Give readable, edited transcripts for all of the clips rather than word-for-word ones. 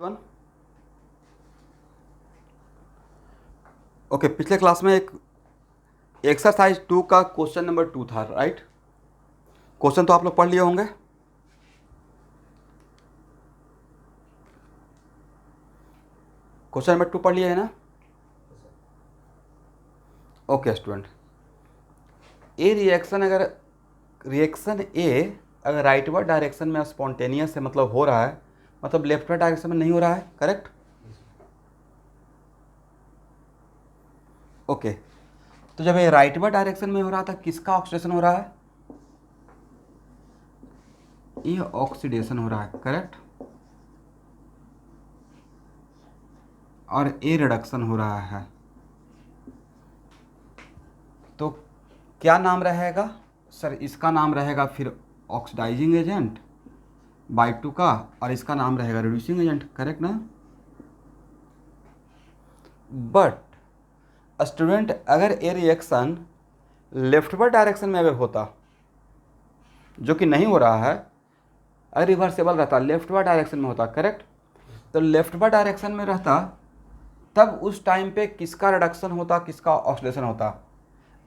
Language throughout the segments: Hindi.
वन। ओके, पिछले क्लास में एक एक्सरसाइज 2 का क्वेश्चन नंबर 2 था, राइट? क्वेश्चन तो आप लोग पढ़ लिए होंगे। क्वेश्चन नंबर 2 पढ़ लिए है ना? ओके स्टूडेंट, ए रिएक्शन अगर राइटवर्ड डायरेक्शन में स्पॉन्टेनियस से मतलब हो रहा है, मतलब लेफ्टवर्ड डायरेक्शन में नहीं हो रहा है, करेक्ट? ओके, तो जब ये राइटवर्ड डायरेक्शन में हो रहा था, किसका ऑक्सीडेशन हो रहा है? ये ऑक्सीडेशन हो रहा है, करेक्ट? और ए रिडक्शन हो रहा है। तो क्या नाम रहेगा सर? इसका नाम रहेगा फिर ऑक्सीडाइजिंग एजेंट बाई 2 का, और इसका नाम रहेगा रिड्यूसिंग एजेंट, करेक्ट ना? बट स्टूडेंट, अगर ए रिएक्शन लेफ्टवर्ड डायरेक्शन में अगर होता, जो कि नहीं हो रहा है, अगर रिवर्सेबल रहता, लेफ्टवर्ड डायरेक्शन में होता, करेक्ट? तो लेफ्टवर्ड डायरेक्शन में रहता, तब उस टाइम पे किसका रिडक्शन होता, किसका ऑक्सीडेशन होता?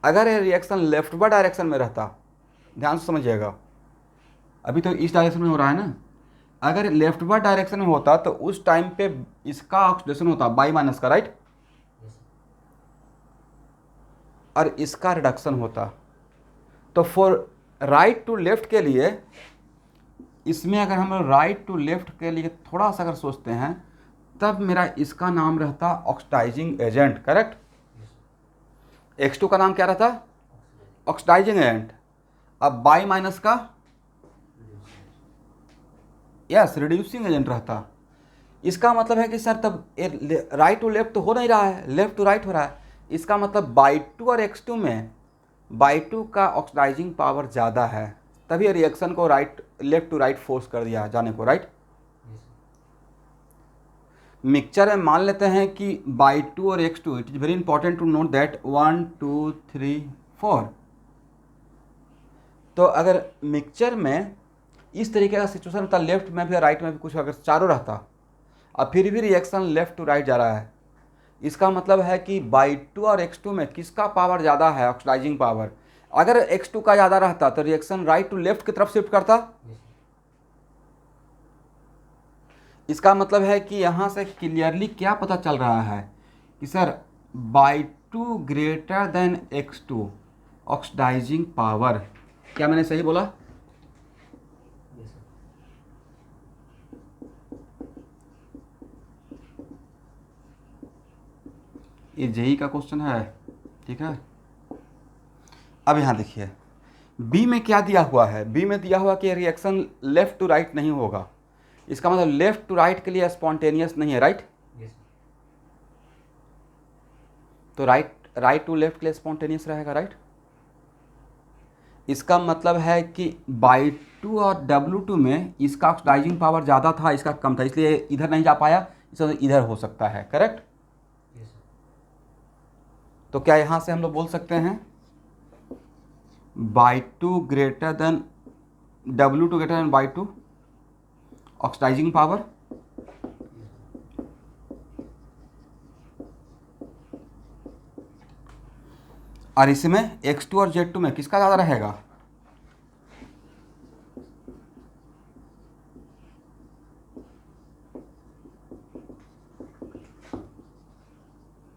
अगर ये रिएक्शन लेफ्टवर्ड डायरेक्शन में रहता, ध्यान से समझिएगा, अभी तो इस डायरेक्शन में हो रहा है ना, अगर लेफ्टवर्ड डायरेक्शन में होता तो उस टाइम पे इसका ऑक्सीडेशन होता बाई माइनस का, राइट? और इसका रिडक्शन होता। तो फॉर राइट टू लेफ्ट के लिए, इसमें अगर हम राइट टू लेफ्ट के लिए थोड़ा सा अगर सोचते हैं, तब मेरा इसका नाम रहता ऑक्सीडाइजिंग एजेंट, करेक्ट? X2 का नाम क्या रहता? Oxidising agent. अब बाई माइनस का यस रिड्यूसिंग एजेंट रहता। इसका मतलब है कि सर तब राइट टू लेफ्ट तो हो नहीं रहा है, लेफ्ट टू राइट हो रहा है। इसका मतलब बाई 2 और X2 में बाई 2 का ऑक्सीडाइजिंग पावर ज़्यादा है, तभी रिएक्शन को लेफ्ट टू राइट फोर्स कर दिया जाने को, राइट? मिक्सचर में मान लेते हैं कि बाई 2 और X2, it is very important to note that 1 2 3 4। तो अगर मिक्सचर में इस तरीके का सिचुएशन होता, लेफ्ट में भी और राइट में भी कुछ अगर चारों रहता, और फिर भी रिएक्शन लेफ्ट टू राइट जा रहा है, इसका मतलब है कि बाई 2 और X2 में किसका पावर ज़्यादा है, ऑक्सीडाइजिंग पावर? अगर X2 का ज़्यादा रहता तो रिएक्शन राइट टू लेफ्ट की तरफ शिफ्ट करता। इसका मतलब है कि यहाँ से क्लियरली क्या पता चल रहा है कि sir Y 2 greater than X2 oxidising power, क्या मैंने सही बोला? ये जेई का क्वेश्चन है, ठीक है? अब यहाँ देखिए, बी में क्या दिया हुआ है? बी में दिया हुआ कि रिएक्शन लेफ्ट टू राइट नहीं होगा। इसका मतलब लेफ्ट टू राइट के लिए स्पॉन्टेनियस नहीं है, राइट? तो राइट टू लेफ्ट के लिए स्पॉन्टेनियस रहेगा, राइट? इसका मतलब है कि बाई 2 और W2 में इसका ऑक्सीडाइजिंग पावर ज़्यादा था, इसका कम था, इसलिए इधर नहीं जा पाया, इसलिए इधर हो सकता है, करेक्ट? तो क्या यहाँ से हम लोग बोल सकते हैं Y 2 greater than W2 greater than Y 2 oxidising power? और इसमें X2 और Z2 में किसका ज़्यादा रहेगा?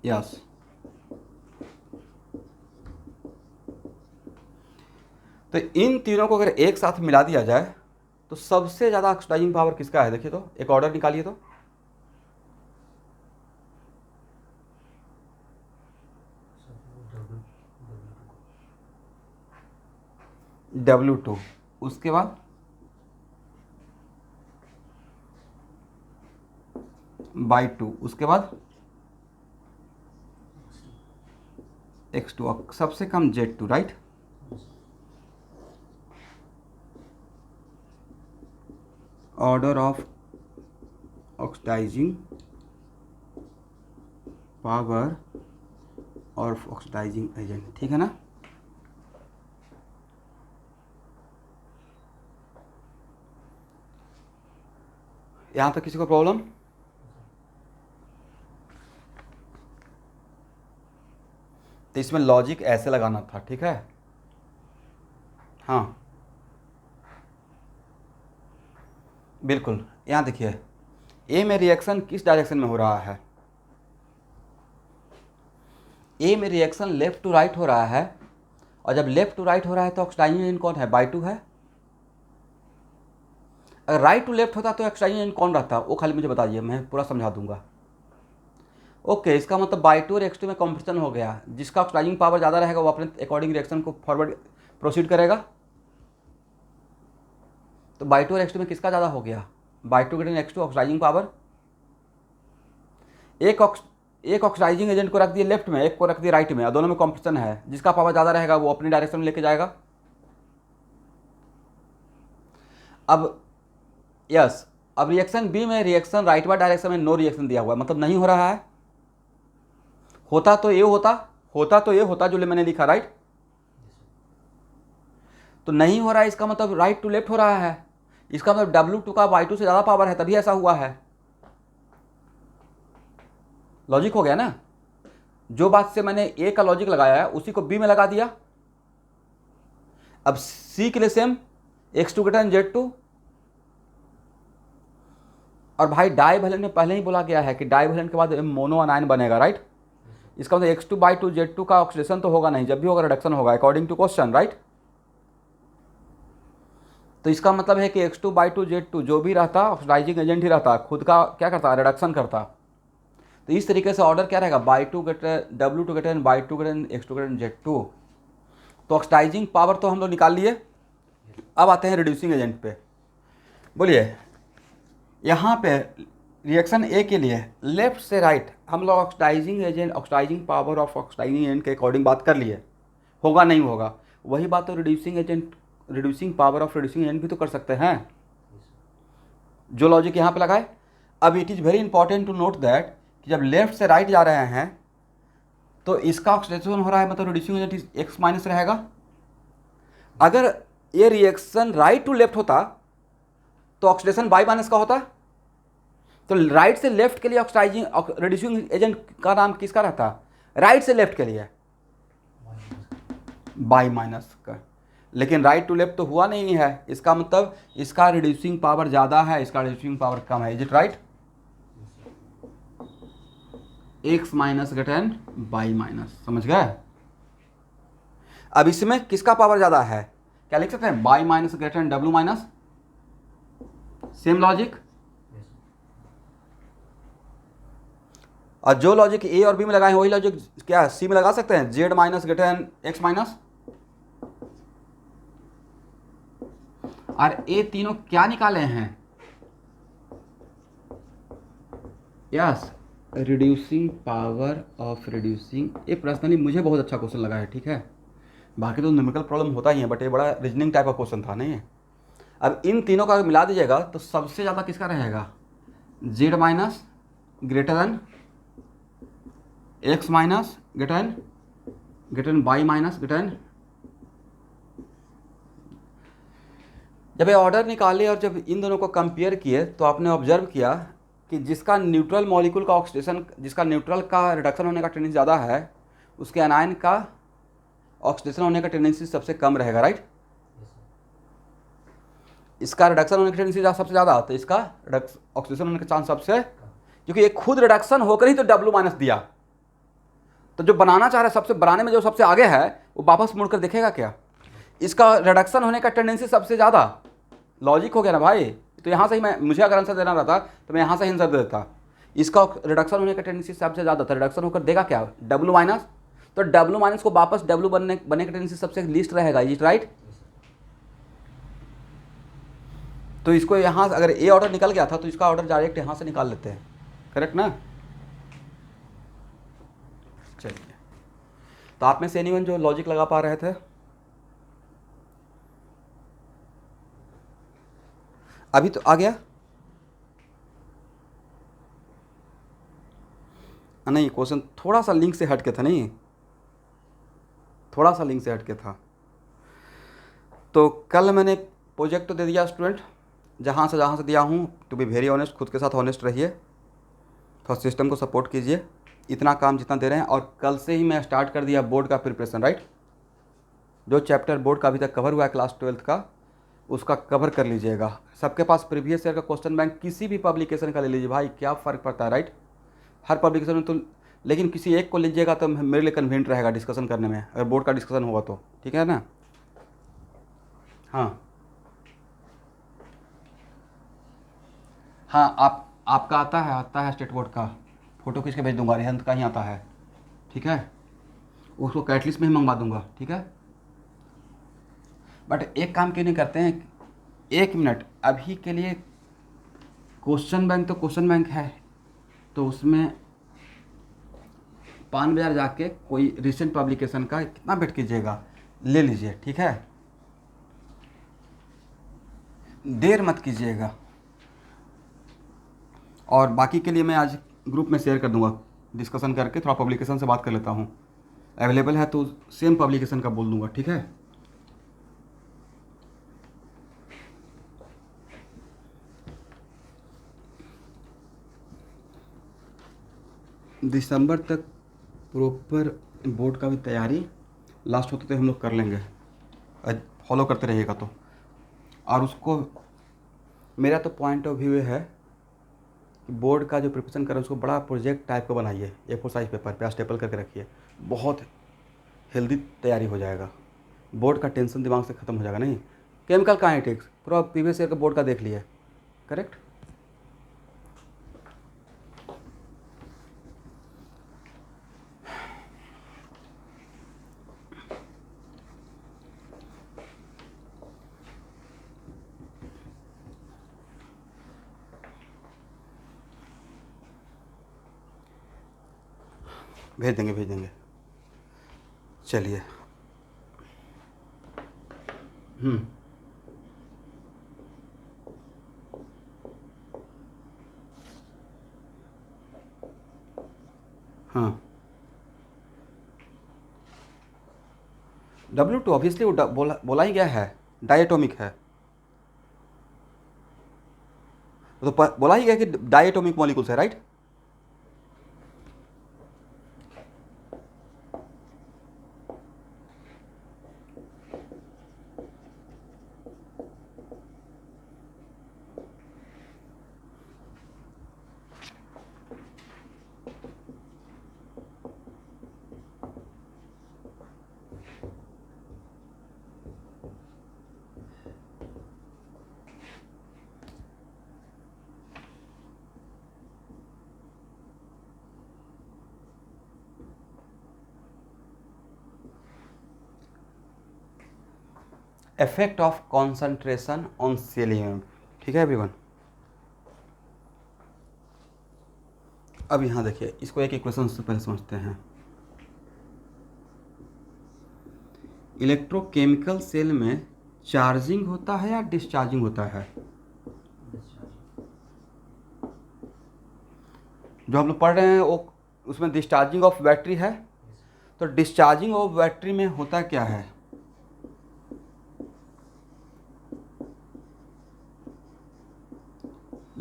यस। तो इन तीनों को अगर एक साथ मिला दिया जाए तो सबसे ज़्यादा ऑक्सीडाइजिंग पावर किसका है? देखिए तो, एक ऑर्डर निकालिए तो। W2, उसके बाद बाई 2, उसके बाद X2, सबसे कम Z2, right? Order of oxidising power और ऑक्सीडाइजिंग एजेंट, ठीक है ना? यहाँ तक किसी को प्रॉब्लम? तो इसमें लॉजिक ऐसे लगाना था, ठीक है। हाँ बिल्कुल, यहाँ देखिए ए में रिएक्शन किस डायरेक्शन में हो रहा है, ए में रिएक्शन लेफ्ट टू राइट हो रहा है, और जब लेफ्ट टू राइट हो रहा है तो ऑक्सीडाइजिंग एजेंट कौन है, बाई 2 है। अगर राइट टू लेफ्ट होता तो ऑक्सीडाइजिंग एजेंट कौन रहता, वो खाली मुझे बताइए, मैं पूरा समझा दूंगा। ओके, इसका मतलब बाई 2 और x2 में कॉम्पिटिशन हो गया, जिसका ऑक्सीडाइजिंग पावर ज़्यादा रहेगा वो अपने अकॉर्डिंग रिएक्शन को फॉरवर्ड प्रोसीड करेगा। तो बाई 2 और x2 में किसका ज़्यादा हो गया, Y 2 greater x2 oxidising power. एक ऑक्सीडाइजिंग एजेंट को रख दिए लेफ्ट में, एक को रख दिए राइट में, और दोनों में कॉम्पिटिशन है, जिसका पावर ज़्यादा रहेगा वो अपनी डायरेक्शन में लेके जाएगा। अब यस, अब रिएक्शन बी में रिएक्शन राइट वार्ड डायरेक्शन में नो रिएक्शन दिया हुआ है, मतलब नहीं हो रहा है। होता तो ये होता जो मैंने लिखा, राइट। तो नहीं हो रहा है, इसका मतलब राइट टू लेफ्ट हो रहा है, इसका मतलब W2 का Y2 से ज़्यादा पावर है, तभी ऐसा हुआ है। लॉजिक हो गया ना, जो बात से मैंने ए का लॉजिक लगाया है उसी को बी में लगा दिया। अब सी के लिए same, x2 greater than Z2, और भाई डाइवैलेंट में पहले ही बोला गया है कि डाइवैलेंट के बाद मोनो अनायन बनेगा, राइट। इसका मतलब x2/2 Z2 का ऑक्सीडेशन तो होगा नहीं, जब भी होगा रिडक्शन होगा अकॉर्डिंग टू क्वेश्चन, राइट। तो इसका मतलब है कि x2/2 Z2 जो भी रहता ऑक्सीडाइजिंग एजेंट ही रहता, खुद का क्या करता, रिडक्शन करता। तो इस तरीके से ऑर्डर क्या रहेगा, W2 greater than Y 2 greater than x2 greater than Z2। तो ऑक्सीडाइजिंग पावर तो हम लोग निकाल लिए। अब आते हैं रिड्यूसिंग एजेंट पे। बोलिए, यहाँ पे रिएक्शन ए के लिए लेफ्ट से राइट हम लोग oxidising power of oxidising agent के अकॉर्डिंग बात कर लिए, होगा नहीं होगा, वही बात तो reducing power of reducing agent भी तो कर सकते हैं, जो लॉजिक यहाँ पे लगाए। अब it is very important to note that कि जब लेफ्ट से राइट जा रहे हैं तो इसका ऑक्सीडेशन हो रहा है, मतलब रिड्यूसिंग एजेंट एक्स माइनस रहेगा। अगर ये रिएक्शन राइट टू लेफ्ट होता तो ऑक्सीडेशन बाई माइनस का होता। तो राइट से लेफ्ट के लिए ऑक्सीडाइजिंग रिड्यूसिंग एजेंट का नाम किसका रहता, राइट से लेफ्ट के लिए बाई माइनस का। लेकिन राइट टू लेफ्ट तो हुआ नहीं है, इसका मतलब इसका रिड्यूसिंग पावर ज़्यादा है, इसका रिड्यूसिंग पावर कम है। Is it right, x minus greater than by minus, समझ गए। अब इसमें किसका पावर ज़्यादा है, क्या लिख सकते हैं, by minus greater than W minus, same logic. और जो लॉजिक ए और बी में लगाए वही लॉजिक क्या सी में लगा सकते हैं, Z minus greater than x minus. और ये तीनों क्या निकाले हैं, yes, reducing power of reducing. ये पर्सनली मुझे बहुत अच्छा क्वेश्चन लगा है, ठीक है। बाकी तो न्यूमेरिकल प्रॉब्लम होता ही है, बट ये बड़ा रीजनिंग टाइप का क्वेश्चन था, नहीं है। अब इन तीनों का मिला दीजिएगा तो सबसे ज़्यादा किसका रहेगा, Z minus greater than x minus greater than by minus greater than. जब ये ऑर्डर निकाले और जब इन दोनों को कंपेयर किए तो आपने ऑब्जर्व किया कि जिसका न्यूट्रल मॉलिक्यूल का ऑक्सीडेशन, जिसका न्यूट्रल का रिडक्शन होने का टेंडेंसी ज़्यादा है, उसके अनायन का ऑक्सीडेशन होने का टेंडेंसी सबसे कम रहेगा, राइट। इसका रिडक्शन होने की टेंडेंसी सबसे ज़्यादा, तो इसका ऑक्सीडेशन होने का चांस सबसे, क्योंकि ये खुद रिडक्शन होकर ही तो डब्ल्यू माइनस दिया। तो जो बनाना चाह रहा है, सबसे बनाने में जो सबसे आगे है, वो वापस मुड़कर देखेगा क्या, इसका रिडक्शन होने का टेंडेंसी सबसे ज़्यादा। लॉजिक हो गया ना भाई। तो यहाँ से ही मुझे अगर आंसर देना रहता तो मैं यहाँ से ही आंसर दे देता, इसका रिडक्शन होने का टेंडेंसी सबसे ज़्यादा था, रिडक्शन होकर देगा क्या, डब्ल्यू माइनस। तो डब्ल्यू माइनस को वापस डब्ल्यू बने का टेंडेंसी सबसे लीस्ट रहेगा, इज राइट। तो इसको यहाँ अगर ए ऑर्डर निकल गया था तो इसका ऑर्डर डायरेक्ट यहाँ से निकाल लेते हैं, करेक्ट ना। चलिए, तो आप में से एनीवन जो लॉजिक लगा पा रहे थे, अभी तो आ गया नहीं, क्वेश्चन थोड़ा सा लिंक से हट के था, नहीं थोड़ा सा लिंक से हट के था। तो कल मैंने प्रोजेक्ट तो दे दिया स्टूडेंट, जहाँ से दिया हूँ, टू बी वेरी ऑनेस्ट, खुद के साथ ऑनेस्ट रहिए, थोड़ा सिस्टम को सपोर्ट कीजिए। इतना काम जितना दे रहे हैं, और कल से ही मैं स्टार्ट कर दिया बोर्ड का प्रिपरेशन, राइट। जो चैप्टर बोर्ड का अभी तक कवर हुआ है क्लास 12th का, उसका कवर कर लीजिएगा। सबके पास प्रीवियस ईयर का क्वेश्चन बैंक किसी भी पब्लिकेशन का ले लीजिए भाई, क्या फ़र्क पड़ता है, राइट। हर पब्लिकेशन में तो, लेकिन किसी एक को लीजिएगा तो मेरे लिए कन्वीनियंट रहेगा डिस्कशन करने में, अगर बोर्ड का डिस्कशन होगा तो, ठीक है ना। हाँ हाँ, आपका आता है स्टेट बोर्ड का, फ़ोटो खींच के भेज दूंगा, रिहंत का ही आता है, ठीक है। उसको कैटलिस्ट में ही मंगवा दूंगा, ठीक है। बट एक काम क्यों नहीं करते हैं, 1 मिनट अभी के लिए, क्वेश्चन बैंक तो क्वेश्चन बैंक है, तो उसमें पान बाजार जाके कोई रिसेंट पब्लिकेशन का कितना वेट कीजिएगा, ले लीजिए, ठीक है। देर मत कीजिएगा। और बाकी के लिए मैं आज ग्रुप में शेयर कर दूंगा, डिस्कशन करके थोड़ा पब्लिकेशन से बात कर लेता हूँ, अवेलेबल है तो सेम पब्लिकेशन का बोल दूंगा, ठीक है। दिसंबर तक प्रॉपर बोर्ड का भी तैयारी लास्ट होते तो हम लोग कर लेंगे, फॉलो करते रहिएगा तो। और उसको, मेरा तो पॉइंट ऑफ व्यू है कि बोर्ड का जो प्रिपरेशन करें उसको बड़ा प्रोजेक्ट टाइप का बनाइए, A4 साइज पेपर पे स्टेपल करके रखिए, बहुत हेल्दी तैयारी हो जाएगा, बोर्ड का टेंशन दिमाग से ख़त्म हो जाएगा। नहीं, केमिकल काइनेटिक्स पूरा प्रीवियस ईयर का बोर्ड का देख लिए, करेक्ट। भेज देंगे। चलिए। हाँ, W2 ऑब्वियसली वो बोला ही गया है, डायटोमिक है, तो बोला ही गया कि डायटोमिक मॉलिक्यूल्स है, right. Effect of concentration on सेलियम, ठीक है एवरीवन। अब यहाँ देखिए, इसको एक इक्वेशन से पहले समझते हैं। इलेक्ट्रोकेमिकल सेल में चार्जिंग होता है या डिस्चार्जिंग होता है? जो हम लोग पढ़ रहे हैं वो, उसमें डिस्चार्जिंग ऑफ बैटरी है, तो डिस्चार्जिंग ऑफ बैटरी में होता क्या है?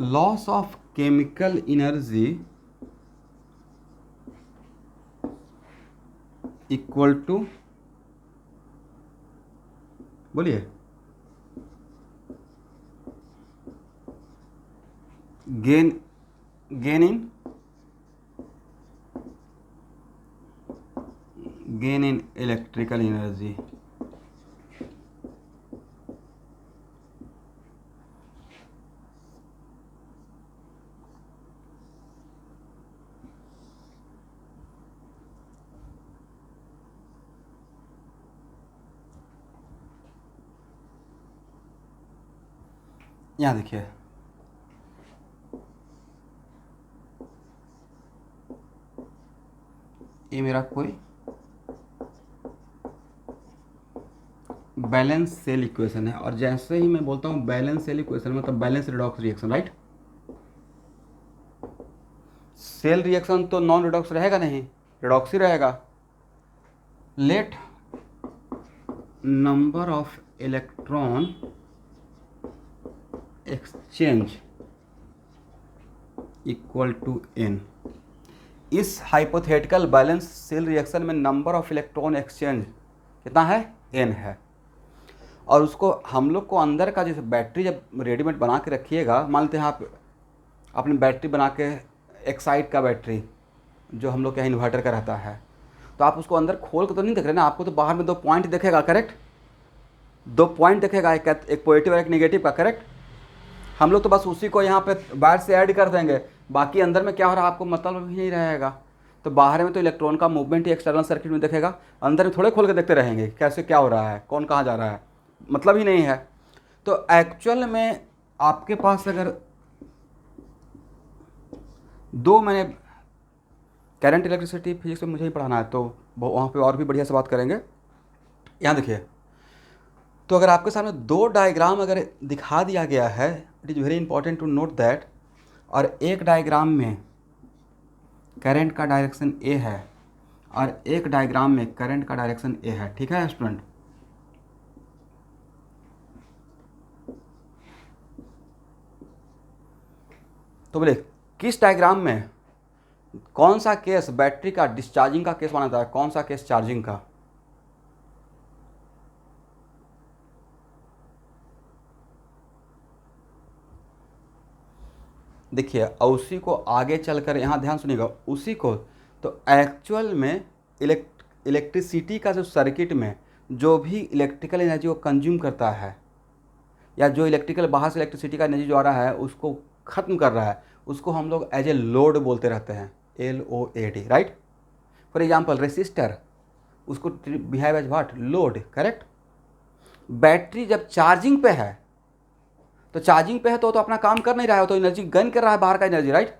Loss of chemical energy equal to, बोलिए, गेन इन इलेक्ट्रिकल एनर्जी। यहाँ देखिए, ये मेरा कोई बैलेंस सेल इक्वेशन है, और जैसे ही मैं बोलता हूँ बैलेंस सेल इक्वेशन मतलब balance redox reaction, right. Cell reaction तो नॉन रिडॉक्स रहेगा नहीं, रिडॉक्स ही रहेगा। Let number of electron exchange equal to n। इस हाइपोथेटिकल बैलेंस सेल रिएक्शन में नंबर ऑफ इलेक्ट्रॉन एक्सचेंज कितना है, n है। और उसको हम लोग को अंदर का जैसे बैटरी जब रेडीमेड बना के रखिएगा, मान लेते हैं आप अपनी बैटरी बना के, एक्साइड का बैटरी जो हम लोग के यहाँ इन्वर्टर का रहता है, तो आप उसको अंदर खोल के तो नहीं देख रहे ना, आपको तो बाहर में 2 पॉइंट दिखेगा, करेक्ट, 2 पॉइंट दिखेगा, एक पॉजिटिव और एक नेगेटिव का, करेक्ट। हम लोग तो बस उसी को यहाँ पे बाहर से ऐड कर देंगे, बाकी अंदर में क्या हो रहा है आपको मतलब भी नहीं रहेगा। तो बाहर में तो इलेक्ट्रॉन का मूवमेंट ही एक्सटर्नल सर्किट में दिखेगा, अंदर में थोड़े खोल के देखते रहेंगे कैसे क्या हो रहा है, कौन कहाँ जा रहा है, मतलब ही नहीं है। तो एक्चुअल में आपके पास अगर दो, मैंने करंट इलेक्ट्रिसिटी फिजिक्स में मुझे ही पढ़ाना है तो वहाँ पे और भी बढ़िया से बात करेंगे। यहाँ देखिए, तो अगर आपके सामने 2 डायग्राम अगर दिखा दिया गया है, it is very important to note that, और एक डायग्राम में करंट का डायरेक्शन ए है और एक डायग्राम में करंट का डायरेक्शन ए है, ठीक है स्टूडेंट। तो बोले किस डायग्राम में कौन सा केस बैटरी का डिस्चार्जिंग का केस माना जाता है, कौन सा केस चार्जिंग का। देखिए उसी को आगे चलकर यहाँ ध्यान सुनिएगा, उसी को तो एक्चुअल में इलेक्ट्रिसिटी का जो सर्किट में जो भी इलेक्ट्रिकल एनर्जी को कंज्यूम करता है, या जो इलेक्ट्रिकल बाहर से इलेक्ट्रिसिटी का एनर्जी जो आ रहा है उसको ख़त्म कर रहा है, उसको हम लोग एज ए लोड बोलते रहते हैं, LOAD, right. For example resistor, उसको behave as what, load, correct. Battery जब चार्जिंग पे है, तो चार्जिंग पे है तो अपना काम कर नहीं रहा है, तो एनर्जी गन कर रहा है बाहर का एनर्जी, राइट।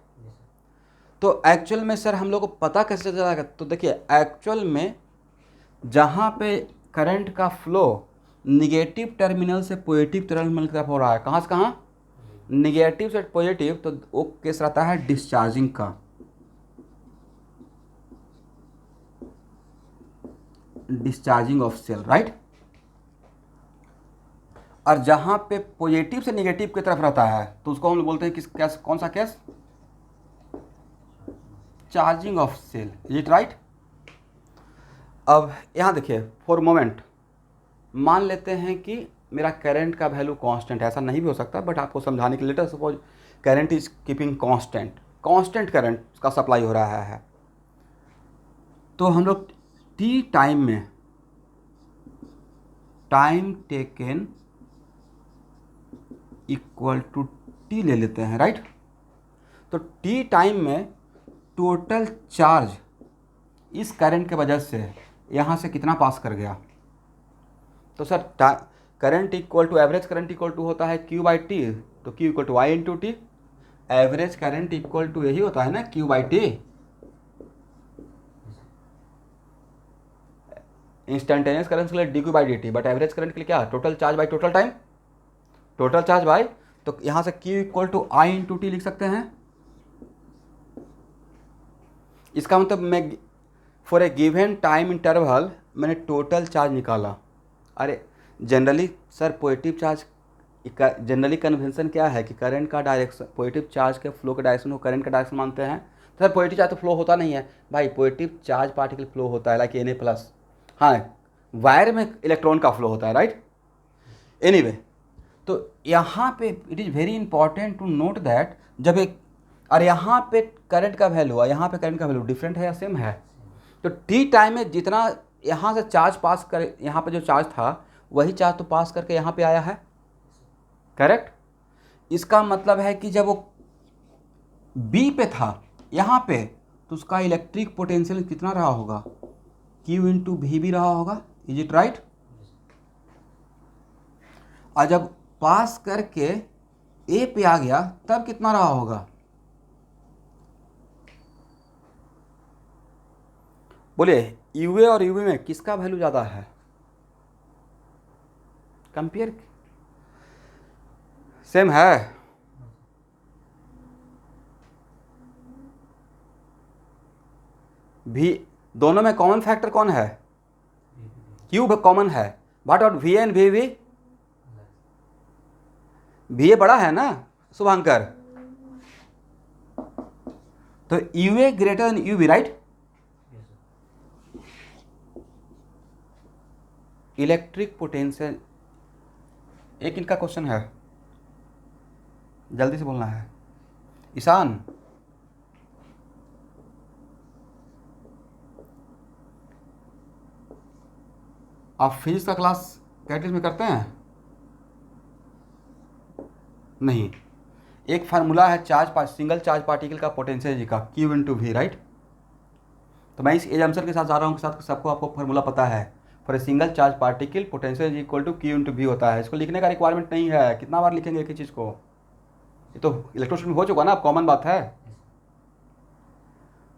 तो एक्चुअल में सर हम लोग को पता कैसे चल जाएगा, तो देखिए एक्चुअल में जहाँ पे करंट का फ्लो निगेटिव टर्मिनल से पॉजिटिव टर्मिनल की तरफ हो रहा है, कहाँ से कहाँ, निगेटिव से पॉजिटिव, तो वो केस रहता है डिस्चार्जिंग का, डिस्चार्जिंग ऑफ सेल, राइट। और जहाँ पे पॉजिटिव से निगेटिव की तरफ रहता है तो उसको हम लोग बोलते हैं किस केस, कौन सा case, charging of cell, is it right. अब यहाँ देखिए फॉर मोमेंट मान लेते हैं कि मेरा करंट का वैल्यू कांस्टेंट है, ऐसा नहीं भी हो सकता बट आपको समझाने के लिए, let us suppose current is keeping constant current का सप्लाई हो रहा है। तो हम लोग टी टाइम में time taken equal to T ले लेते हैं, राइट। तो टी टाइम में टोटल चार्ज इस करंट के वजह से यहाँ से कितना पास कर गया, तो sir current equal to average current equal to होता है Q बाई टी, तो Q equal to Y into T, average current equal to यही होता है ना Q by T. Instantaneous current के लिए dQ by dt, but average current के लिए क्या, total charge by total time, total charge by, तो यहाँ से Q equal to I into T लिख सकते हैं। इसका मतलब मैं for a given time interval मैंने टोटल चार्ज निकाला। अरे generally sir positive charge, generally convention क्या है कि करंट का डायरेक्शन, पॉजिटिव चार्ज के फ्लो का डायरेक्शन को करंट का डायरेक्शन मानते हैं। सर पॉजिटिव चार्ज तो फ्लो होता नहीं है भाई, पॉजिटिव चार्ज पार्टिकल फ्लो होता है लाइक Na+, हाँ वायर में इलेक्ट्रॉन का फ्लो होता है, राइट। एनीवे, तो यहाँ पे it is very important to note that जब एक, और यहाँ पे करंट का वैल्यू और यहाँ पे करंट का वैल्यू डिफरेंट है या सेम है, तो टी टाइम में जितना यहाँ से चार्ज पास कर, यहाँ पे जो चार्ज था वही चार्ज तो पास करके यहाँ पे आया है, करेक्ट। इसका मतलब है कि जब वो बी पे था यहाँ पे, तो उसका इलेक्ट्रिक पोटेंशियल कितना रहा होगा, Q इंटू भी भी रहा होगा, इज इट राइट। और जब पास करके ए पे आ गया तब कितना रहा होगा, बोलिए यूए और यूवी में किसका वैल्यू ज़्यादा है, कंपेयर सेम है, भी दोनों में कॉमन फैक्टर कौन है, क्यू कॉमन है, बट और वी एन वी ए बड़ा है ना शुभांकर, तो U A greater than U B, right. Electric potential, एक इनका क्वेश्चन है, जल्दी से बोलना है। ईशान, आप फिजिक्स का क्लास कैटेगरी में करते हैं? नहीं। एक फार्मूला है सिंगल चार्ज पार्टिकल का पोटेंशियल एनर्जी का, Q इंटू वी, राइट। तो मैं इस एजम्पशन के साथ जा रहा हूँ, के साथ सबको आपको फार्मूला पता है। For a single charge particle potential energy equal to Q into V होता है। इसको लिखने का रिक्वायरमेंट नहीं है, कितना बार लिखेंगे एक ही चीज़ को, ये तो इलेक्ट्रोस्टैटिक में हो चुका ना, कॉमन बात है।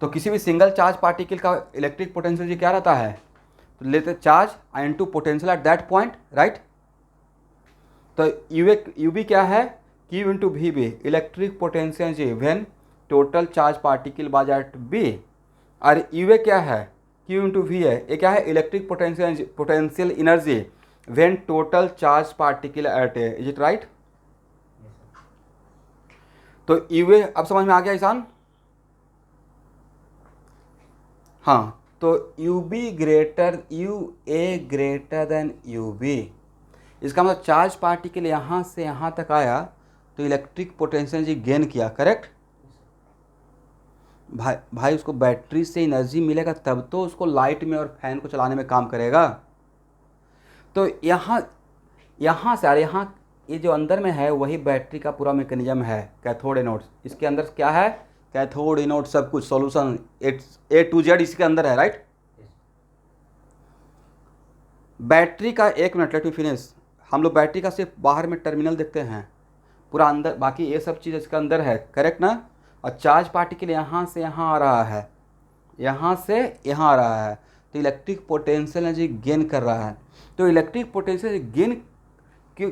तो किसी भी सिंगल चार्ज पार्टिकल का इलेक्ट्रिक पोटेंशियल एनर्जी क्या रहता है, तो लेते charge into potential at that point, right. तो यू बी क्या है, Q into V B, electric potential energy when total charge particle was at B. और यू ए क्या है, Q इंटू वी है, ये क्या है, electric potential energy when total charge particle at A, is it right. तो यू ए अब समझ में आ गया ईशान? हाँ, तो U A greater than U B, इसका मतलब चार्ज पार्टिकल यहाँ से यहाँ तक आया तो इलेक्ट्रिक पोटेंशियल एनर्जी गेन किया, करेक्ट। भाई उसको बैटरी से एनर्जी मिलेगा तब तो उसको लाइट में और फैन को चलाने में काम करेगा। तो यहाँ से, अरे यहाँ ये जो अंदर में है वही बैटरी का पूरा मैकेनिज्म है, कैथोड एनोड। इसके अंदर क्या है, कैथोड एनोड सब कुछ सॉल्यूशन ए टू जेड इसके अंदर है, राइट। बैटरी का, एक मिनट लेट मी फिनिश। हम लोग बैटरी का सिर्फ बाहर में टर्मिनल देखते हैं, पूरा अंदर बाकी ये सब चीज़ इसके अंदर है, करेक्ट ना। और चार्ज पार्टिकल यहाँ से यहाँ आ रहा है, यहाँ से यहाँ आ रहा है, तो इलेक्ट्रिक पोटेंशियल एनर्जी गेन कर रहा है। तो इलेक्ट्रिक पोटेंशियल गेन क्यों,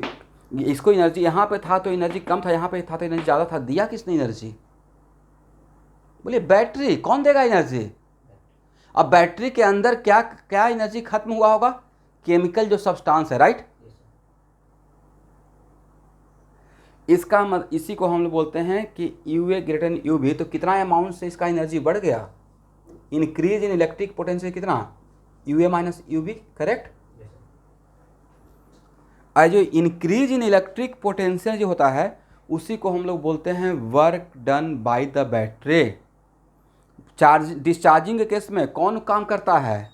इसको एनर्जी यहाँ पे था तो एनर्जी कम था, यहाँ पे था तो एनर्जी ज़्यादा था, दिया किसने एनर्जी, बोलिए बैटरी। कौन देगा एनर्जी? अब बैटरी के अंदर क्या क्या एनर्जी खत्म हुआ होगा, केमिकल जो सब्सटेंस है, राइट। इसका इसी को हम लोग बोलते हैं कि U A greater than U B. तो कितना अमाउंट से इसका एनर्जी बढ़ गया, इंक्रीज इन इलेक्ट्रिक पोटेंशियल कितना, U A minus U B, correct. और जो इंक्रीज इन इलेक्ट्रिक पोटेंशियल जो होता है उसी को हम लोग बोलते हैं work done by the battery. Discharging के केस में कौन काम करता है,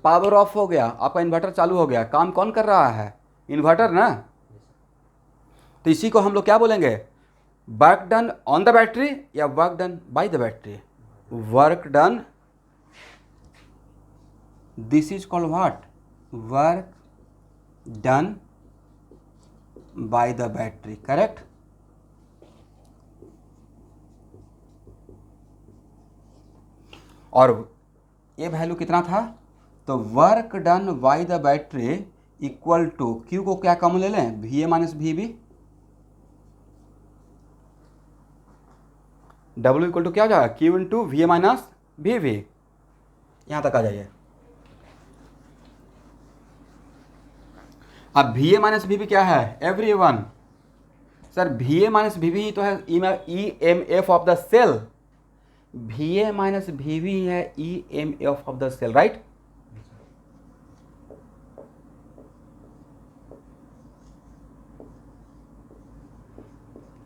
पावर ऑफ हो गया, आपका इन्वर्टर चालू हो गया, काम कौन कर रहा है, इन्वर्टर ना। तो इसी को हम लोग क्या बोलेंगे, work done on the battery या work done by the battery. Work done, this is called what, work done by the battery, correct. और ये वैल्यू कितना था, तो work done by the battery equal to, Q को क्या कॉमन ले लें, V A minus V B. W equal to क्या हो जाएगा, Q into V A minus V V. यहाँ तक आ जाइए। अब V A minus V B क्या है, everyone. Sir V A minus V B तो है E M F of the cell, V A minus V B है E M F of the cell, right.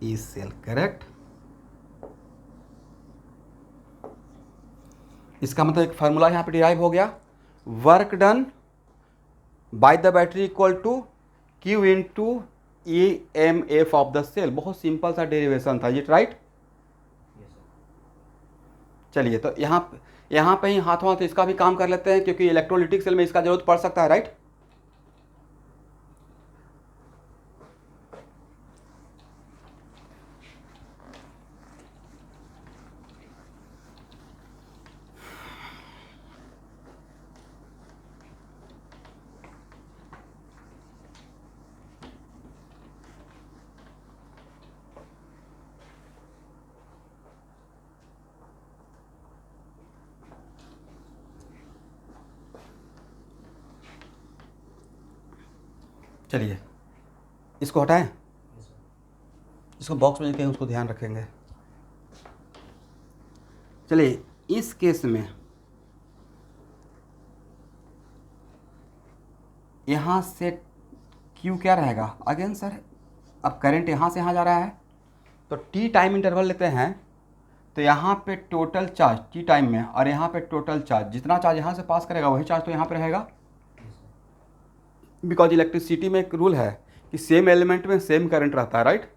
E cell, correct. इसका मतलब एक फार्मूला यहाँ पे डिराइव हो गया, work done by the battery equal to Q into E M F of the cell. बहुत सिंपल सा डेरिवेशन था, इट राइट। चलिए तो यहाँ पे ही हाथों हाथ इसका भी काम कर लेते हैं, क्योंकि इलेक्ट्रोलिटिक सेल में इसका जरूरत पड़ सकता है, राइट। चलिए इसको हटाएं, इसको बॉक्स में कहीं उसको ध्यान रखेंगे। चलिए इस केस में यहाँ से Q क्या रहेगा अगेन सर, अब करंट यहाँ से यहाँ जा रहा है तो T टाइम इंटरवल लेते हैं, तो यहाँ पे टोटल चार्ज T टाइम में और यहाँ पे टोटल चार्ज, जितना चार्ज यहाँ से पास करेगा वही चार्ज तो यहाँ पे रहेगा, बिकॉज इलेक्ट्रिसिटी में एक रूल है कि सेम एलिमेंट में सेम करंट रहता है, राइट,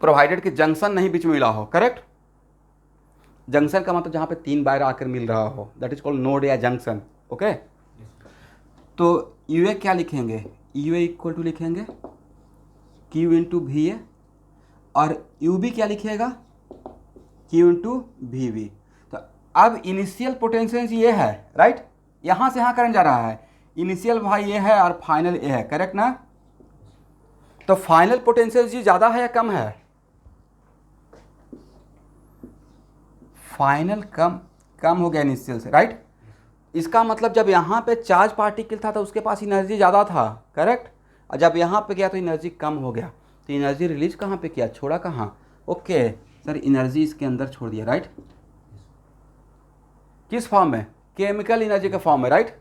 प्रोवाइडेड कि जंक्शन नहीं बीच में मिला हो, करेक्ट। जंक्शन का मतलब जहाँ पे 3 वायर आकर मिल रहा हो, दैट इज कॉल्ड नोड या जंक्शन, ओके। तो यू क्या लिखेंगे, यू इक्वल टू लिखेंगे Q इंटू वी ए, और यू बी क्या लिखिएगा Q इंटू वी वी। तो अब इनिशियल पोटेंशियल ये है, राइट, यहाँ से यहाँ करंट जा रहा है, इनिशियल भाई ये है और फाइनल ये है, करेक्ट ना। तो फाइनल पोटेंशियल जी ज़्यादा है या कम है, फाइनल कम हो गया इनिशियल से, राइट। इसका मतलब जब यहाँ पे चार्ज पार्टिकल था तो उसके पास एनर्जी ज़्यादा था, करेक्ट, और जब यहाँ पे गया तो एनर्जी कम हो गया, तो एनर्जी रिलीज कहाँ पे किया, छोड़ा कहाँ, ओके सर, एनर्जी इसके अंदर छोड़ दिया, राइट, किस फॉर्म में, केमिकल एनर्जी के फॉर्म में, राइट,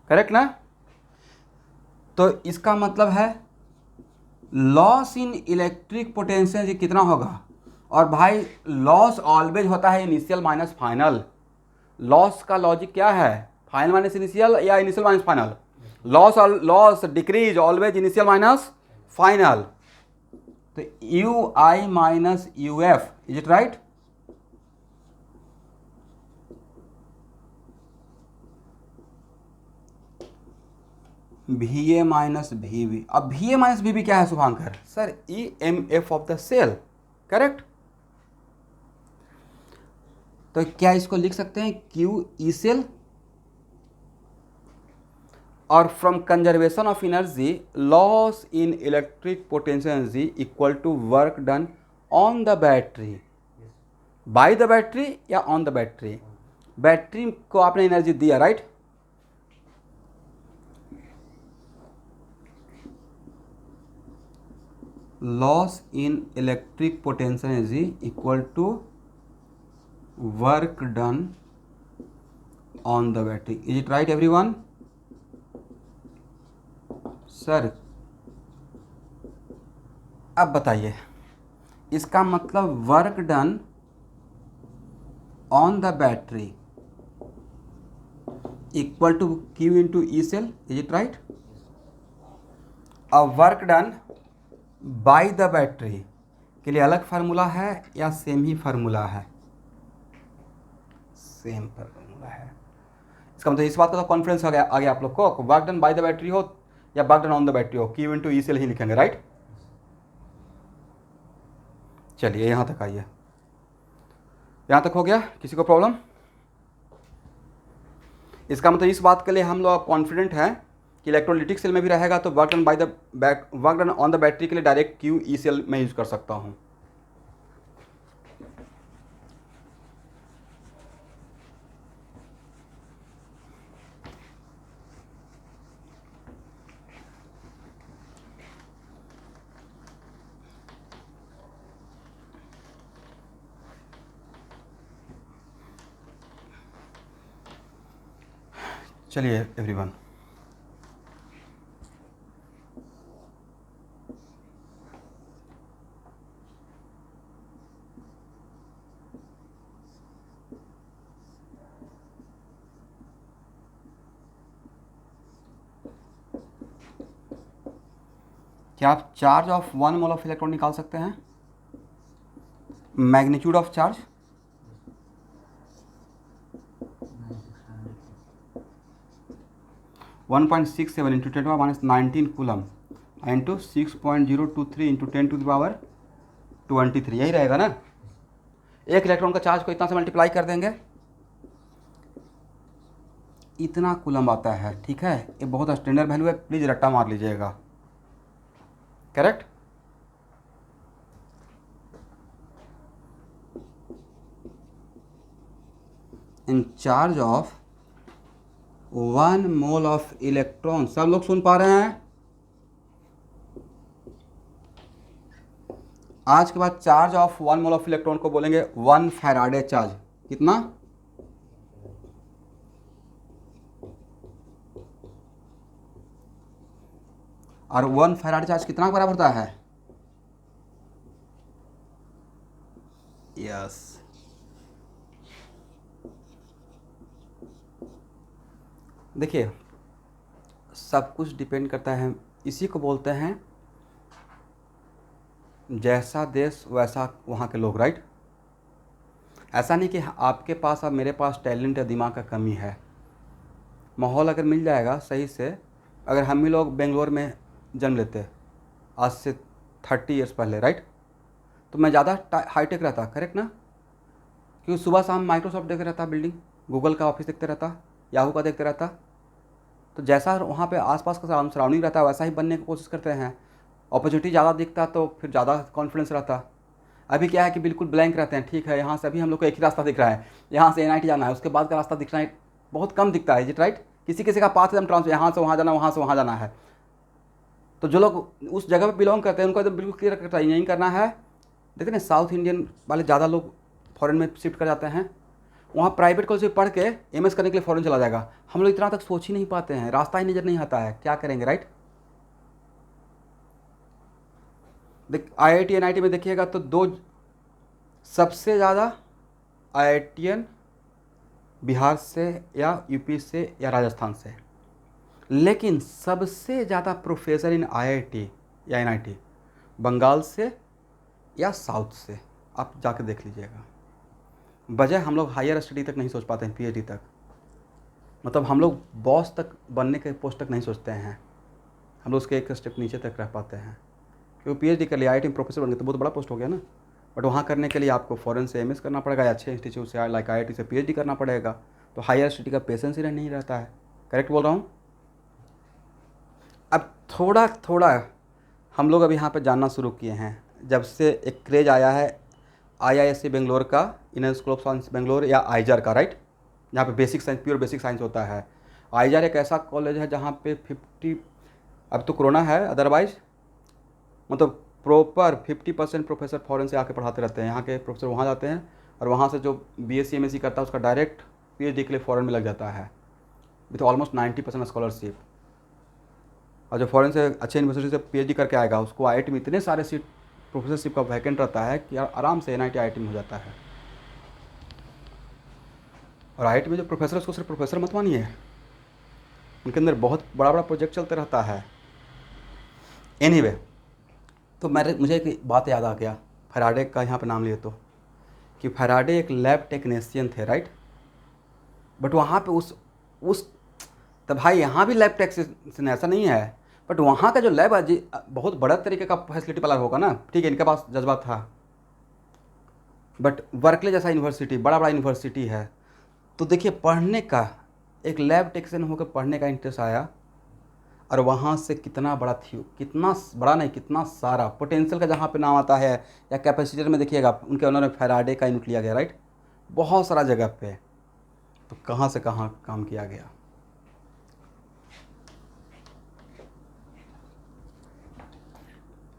करेक्ट ना। तो इसका मतलब है लॉस इन इलेक्ट्रिक पोटेंशियल कितना होगा, और भाई लॉस ऑलवेज होता है इनिशियल माइनस फाइनल, लॉस का लॉजिक क्या है, फाइनल माइनस इनिशियल या initial minus final, loss decrease always initial minus final. तो U I minus U F, is it right, V A minus V B. अब V A minus V B क्या है Shubhankar, sir E M F of the cell, correct. तो क्या इसको लिख सकते हैं क्यू ई सेल, और from conservation of energy loss in electric potential energy equal to work done on the battery, by the battery या ऑन द बैटरी, बैटरी को आपने एनर्जी दिया, right, loss in electric potential energy equal to work done on the battery, is it right everyone. Sir अब बताइए, इसका मतलब work done on the battery equal to Q into E cell, is it right. अब work done by the battery के लिए अलग फार्मूला है या सेम ही फार्मूला है, सेम फार्मूला है। इसका मतलब इस बात का तो कॉन्फिडेंस आ गया आप लोग को, work done by the battery हो या work done on the battery हो, Q इंटू ई सेल ही लिखेंगे, राइट। चलिए यहाँ तक आइए, यहाँ तक हो गया, किसी को प्रॉब्लम। इसका मतलब इस बात के लिए हम लोग कॉन्फिडेंट हैं कि इलेक्ट्रोलिटिक सेल में भी रहेगा तो work done on the battery के लिए डायरेक्ट Q ई सेल में यूज कर सकता हूँ। चलिए एवरीवन, क्या आप charge of 1 mole of electron निकाल सकते हैं, magnitude of charge, one 1.67 into 10 to minus 19 coulomb into 6.023 into 10 to the power 23, यही रहेगा ना। एक इलेक्ट्रॉन का चार्ज को इतना से मल्टीप्लाई कर देंगे, इतना कूलम आता है, ठीक है, ये बहुत स्टैंडर्ड वैल्यू है, प्लीज़ रट्टा मार लीजिएगा, correct. In charge of 1 mole of electron, सब लोग सुन पा रहे हैं, आज के बाद charge of 1 mole of electron को बोलेंगे 1 फैराडे चार्ज। कितना? और 1 फैराडे चार्ज कितना बराबर होता है? यस। देखिए, सब कुछ डिपेंड करता है, इसी को बोलते हैं जैसा देश वैसा वहाँ के लोग, राइट। ऐसा नहीं कि आपके पास और मेरे पास टैलेंट या दिमाग का कमी है। माहौल अगर मिल जाएगा सही से, अगर हम ही लोग बेंगलोर में जन्म लेते आज से 30 ईयर्स पहले, राइट, तो मैं ज़्यादा हाईटेक रहता, करेक्ट ना? क्योंकि सुबह शाम माइक्रोसॉफ्ट देखते रहता, बिल्डिंग, गूगल का ऑफिस देखते रहता, याहू का देखते रहता। तो जैसा वहाँ पे आसपास का सराउंडिंग रहता है वैसा ही बनने की कोशिश करते हैं। अपॉर्चुनिटी ज़्यादा दिखता तो फिर ज़्यादा कॉन्फिडेंस रहता। अभी क्या है कि बिल्कुल ब्लैंक रहते हैं। ठीक है, यहाँ से अभी हम लोग को एक ही रास्ता दिख रहा है, यहाँ से NIT जाना है, उसके बाद का रास्ता दिखना है बहुत कम दिखता है, राइट। किसी किसी का पाथ एकदम ट्रांसफर, यहाँ से वहाँ जाना, वहाँ से वहाँ जाना है। तो जो लोग उस जगह पर बिलोंग करते हैं उनको एकदम बिल्कुल क्लियर करता है यही करना है। देखते ना, साउथ इंडियन वाले ज़्यादा लोग फॉरेन में शिफ्ट कर जाते हैं, वहाँ प्राइवेट कॉलेज से पढ़ के MS करने के लिए फॉरेन चला जाएगा। हम लोग इतना तक सोच ही नहीं पाते हैं, रास्ता ही नज़र नहीं आता है, क्या करेंगे, राइट। देख IIT NIT में देखिएगा तो दो सबसे ज़्यादा IITian बिहार से या UP से या राजस्थान से, लेकिन सबसे ज़्यादा प्रोफेसर इन IIT या NIT बंगाल से या साउथ से। आप जाके देख लीजिएगा। वजह हम लोग हायर स्टडी तक नहीं सोच पाते हैं, PhD तक, मतलब हम लोग बॉस तक बनने के पोस्ट तक नहीं सोचते हैं, हम लोग उसके एक स्टेप नीचे तक रह पाते हैं। क्योंकि PhD कर लिया, IIT में प्रोफेसर बन गए तो बहुत बड़ा पोस्ट हो गया ना। बट वहाँ करने के लिए आपको फॉरेन से MS करना पड़ेगा, अच्छे इंस्टीट्यूट से लाइक IIT से PhD करना पड़ेगा। तो हायर स्टडी का पेशेंस ही नहीं रहता है। करेक्ट बोल रहा हूँ? अब थोड़ा थोड़ा हम लोग अभी यहाँ पर जानना शुरू किए हैं, जब से एक क्रेज आया है IISc बेंगलोर का, Indian school of science Bangalore या आईजार का, राइट, जहाँ पे basic science, pure basic science होता है। आईजार एक ऐसा कॉलेज है जहाँ पे 50, अब तो कोरोना है, अदरवाइज मतलब प्रॉपर 50% प्रोफेसर फॉरेन से आके पढ़ाते रहते हैं। यहाँ के प्रोफेसर वहाँ जाते हैं और वहाँ से जो BSc MSc करता है उसका डायरेक्ट PhD के लिए फॉरेन में लग जाता है विथ ऑलमोस्ट 90% स्कॉलरशिप। और जो फॉरेन से अच्छे यूनिवर्सिटी से PhD करके आएगा उसको IIT में इतने सारे सीट प्रोफेसरशिप का वैकेंट रहता है कि आराम से NIT IIT में हो जाता है। और IIT में जो प्रोफेसर उसको सिर्फ प्रोफेसर मत मानिए, उनके अंदर बहुत बड़ा बड़ा प्रोजेक्ट चलते रहता है। एनीवे, तो मुझे एक बात याद आ गया, फैराडे का यहाँ पे नाम लिए कि फैराडे एक लैब टेक्नीशियन थे, राइट। बट वहाँ पे उस तब भाई यहाँ भी लैब टेक्नीशियन ऐसा नहीं है, बट वहाँ का जो लैब है बहुत बड़ा तरीके का फैसिलिटी वाला होगा ना। ठीक है, इनके पास जज्बा था, बट बर्कले जैसा यूनिवर्सिटी, बड़ा बड़ा यूनिवर्सिटी है, तो देखिए पढ़ने का, एक लैब टेक्नीशियन होकर पढ़ने का इंटरेस्ट आया, और वहाँ से कितना बड़ा थी, कितना बड़ा नहीं, कितना सारा पोटेंशियल का जहाँ पे नाम आता है या कैपेसिटर में देखिएगा उनके ऑनर में फैराडे का यूनिट लिया गया, राइट। बहुत सारा जगह पे, तो कहाँ से कहाँ काम किया गया।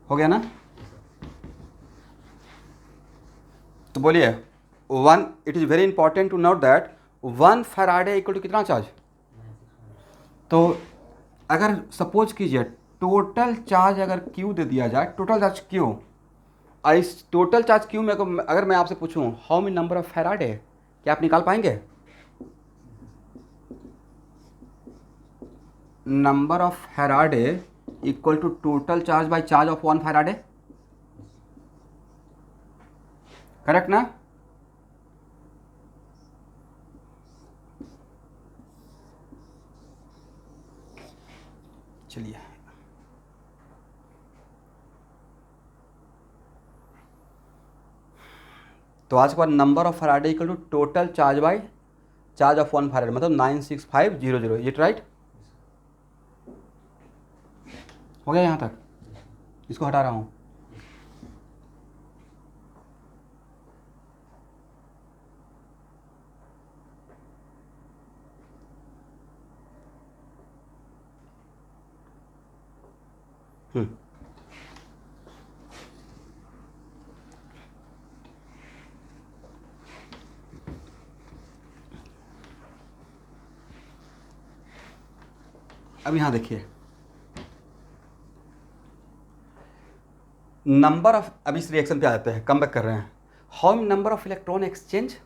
हो गया ना? तो बोलिए, it is very important to note that 1 Faraday equal to कितना चार्ज। तो अगर सपोज कीजिए टोटल चार्ज अगर Q दे दिया जाए, टोटल चार्ज Q, इस टोटल चार्ज Q में अगर मैं आपसे पूछूं how many number of Faraday, क्या आप निकाल पाएंगे? Number of Faraday equal to total charge by charge of 1 Faraday, correct ना? चलिए, तो आज के बाद number of Faraday equal to total charge by charge of 1 Faraday, मतलब 96500, इट राइट? हो गया यहाँ तक? इसको हटा रहा हूँ। अब यहाँ देखिए, नंबर ऑफ, अब इस रिएक्शन पे आते हैं, कम बैक कर रहे हैं। How many number of electron exchange,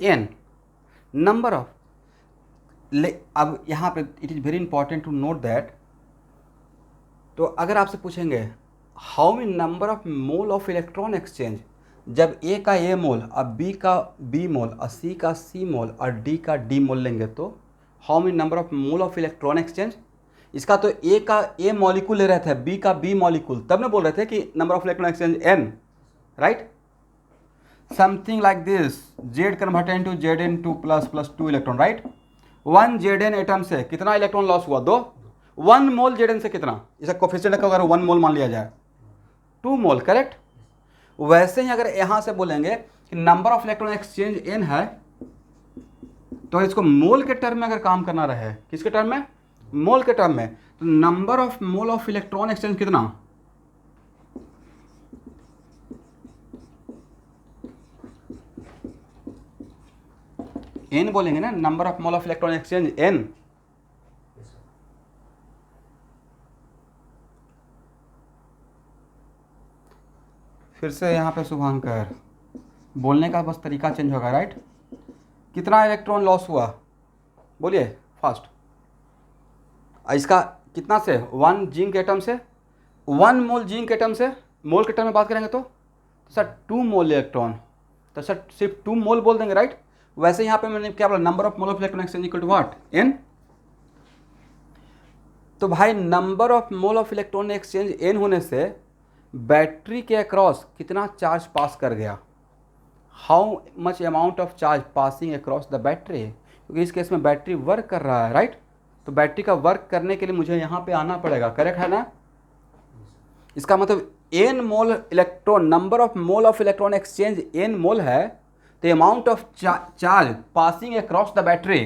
N number of, अब यहाँ पे it is very important to note that, तो अगर आपसे पूछेंगे how many number of mole of electron exchange, जब ए का ए मोल और बी का बी मोल और सी का सी मोल और डी का डी मोल लेंगे, तो how many number of mole of electron exchange, इसका तो ए का ए मॉलिक्यूल ले रहे थे, बी का बी मॉलिक्यूल, तब ना बोल रहे थे कि number of electron exchange N, right. Something like this, Z converted into Z N two plus plus 2 electron, right. 1 Z N atom से कितना इलेक्ट्रॉन लॉस हुआ, 2। 1 मोल जेड एन से कितना, इसका कोफिशिएंट अगर 1 मोल मान लिया जाए, 2 मोल, करेक्ट। वैसे ही अगर यहां से बोलेंगे कि number of electron exchange N है, तो इसको मोल के टर्म में अगर काम करना रहे, किसके टर्म में, मोल के टर्म में, तो number of mole of electron exchange कितना, एन बोलेंगे ना, number of mole of electron exchange N. फिर से यहाँ पे शुभांकर, बोलने का बस तरीका चेंज होगा, राइट। कितना इलेक्ट्रॉन लॉस हुआ, बोलिए फास्ट। इसका कितना से, 1 जिंक एटम से, 1 मोल जिंक एटम से, मोल के टर्म में बात करेंगे तो सर 2 मोल इलेक्ट्रॉन, तो सर सिर्फ 2 मोल बोल देंगे, राइट। वैसे यहाँ पे मैंने क्या बोला, number of mole of electron exchange equal to what, N. तो भाई number of mole of electron exchange N होने से बैटरी के अक्रॉस कितना चार्ज पास कर गया, how much amount of charge passing across the battery, क्योंकि इस केस में बैटरी वर्क कर रहा है, राइट। तो बैटरी का वर्क करने के लिए मुझे यहाँ पे आना पड़ेगा, करेक्ट है ना। इसका मतलब n mole electron, number of mole of electron exchange n mole है, तो amount of charge passing across the battery,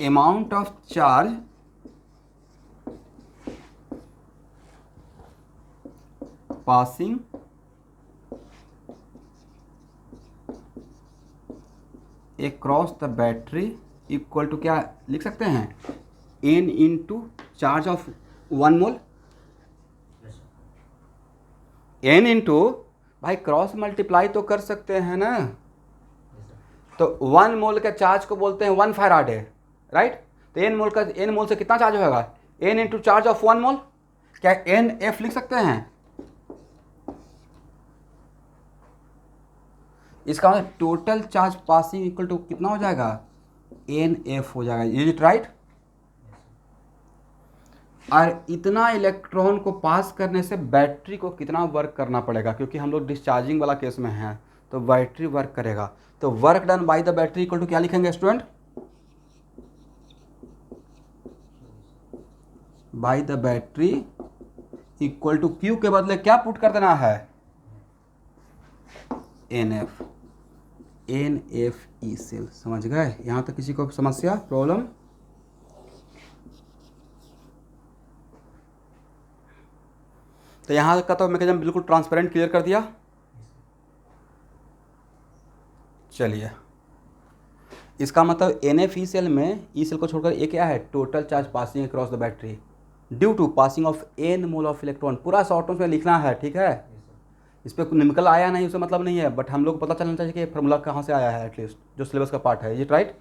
amount of charge passing across the battery equal to क्या लिख सकते हैं, n into charge of 1 mole, n into, भाई क्रॉस मल्टीप्लाई तो कर सकते हैं ना, तो 1 मोल के चार्ज को बोलते हैं 1 फैराडे, राइट। तो एन मोल से कितना चार्ज होगा, N into charge of 1 mole, क्या एन एफ लिख सकते हैं। इसका मतलब total charge passing equal to कितना हो जाएगा, एन एफ हो जाएगा, इज इट राइट। और इतना इलेक्ट्रॉन को पास करने से बैटरी को कितना वर्क करना पड़ेगा, क्योंकि हम लोग डिस्चार्जिंग वाला केस में हैं, तो बैटरी वर्क करेगा, तो work done by the battery equal to क्या लिखेंगे student, by the battery equal to Q के बदले क्या पुट कर देना है, N F, N F E cell. समझ गए यहाँ तक, किसी को समस्या प्रॉब्लम। तो यहाँ का तो मैकेनिज्म बिल्कुल ट्रांसपेरेंट क्लियर कर दिया। चलिए, इसका मतलब एन एफ ई सेल में, ई सेल को छोड़कर ये क्या है, total charge passing across the battery due to passing of N mole of electron, पूरा शॉर्ट नोट्स में लिखना है, ठीक है। इस पर निकल आया नहीं उससे मतलब नहीं है, बट हम लोग को पता चलना चाहिए कि फॉर्मूला कहाँ से आया है, एटलीस्ट जो सिलेबस का पार्ट है, इज इट राइट।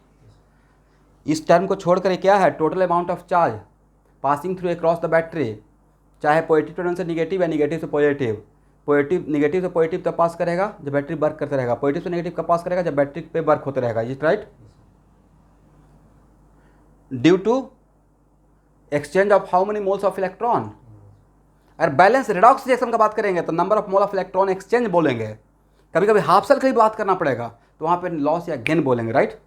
इस टर्म को छोड़कर क्या है, total amount of charge passing through across the battery, चाहे पॉजिटिव टर्मिनल से निगेटिव या निगेटिव से पॉजिटिव, निगेटिव से पॉजिटिव तब पास करेगा जब बैटरी वर्क करते रहेगा, पॉजिटिव से नेगेटिव कब पास करेगा जब बैटरी पे वर्क होते रहेगा, is it right. Due to exchange of how many moles of electron. अगर बैलेंस रिडॉक्स रिएक्शन का बात करेंगे तो number of mole of electron exchange बोलेंगे, कभी कभी हाफ सेल की बात करना पड़ेगा तो वहां पे लॉस या गेन बोलेंगे, राइट।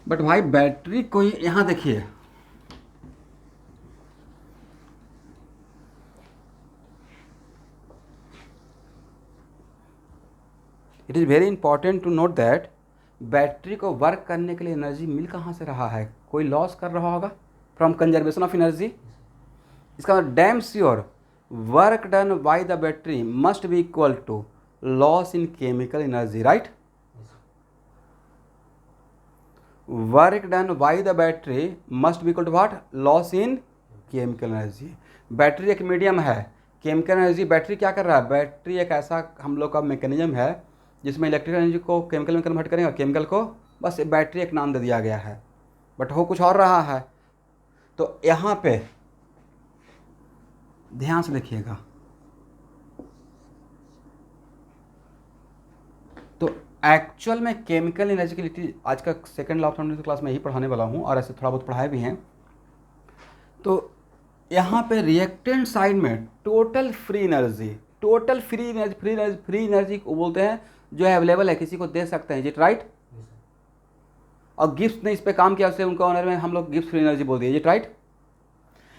बट भाई बैटरी को यहां देखिए, it is very important to note that battery को वर्क करने के लिए एनर्जी मिल कहाँ से रहा है, कोई लॉस कर रहा होगा फ्रॉम कंजर्वेशन ऑफ एनर्जी। इसका damn sure work done by the battery must be equal to loss in chemical energy, right. Work done by the battery must be equal to what, loss in chemical energy. Battery एक मीडियम है, केमिकल एनर्जी, बैटरी क्या कर रहा है, बैटरी एक ऐसा हम लोग का मैकेनिज्म है जिसमें इलेक्ट्रिकल एनर्जी को केमिकल में कन्वर्ट करेगा, केमिकल को, बस बैटरी एक नाम दे दिया गया है, बट हो कुछ और रहा है। तो यहाँ पे ध्यान से देखिएगा, तो एक्चुअल में केमिकल एनर्जी की लिखी, आज का second law of thermodynamics class में यही पढ़ाने वाला हूँ और ऐसे थोड़ा बहुत पढ़ाए भी हैं। तो यहाँ पे रिएक्टेंट साइड में total free energy, total free energy, free energy को बोलते हैं जो है अवेलेबल है, किसी को दे सकते हैं, इट राइट। और गिब्स ने इस पे काम किया, उससे उनका ऑनर में हम लोग गिब्स फ्री एनर्जी बोल दिए, इट राइट।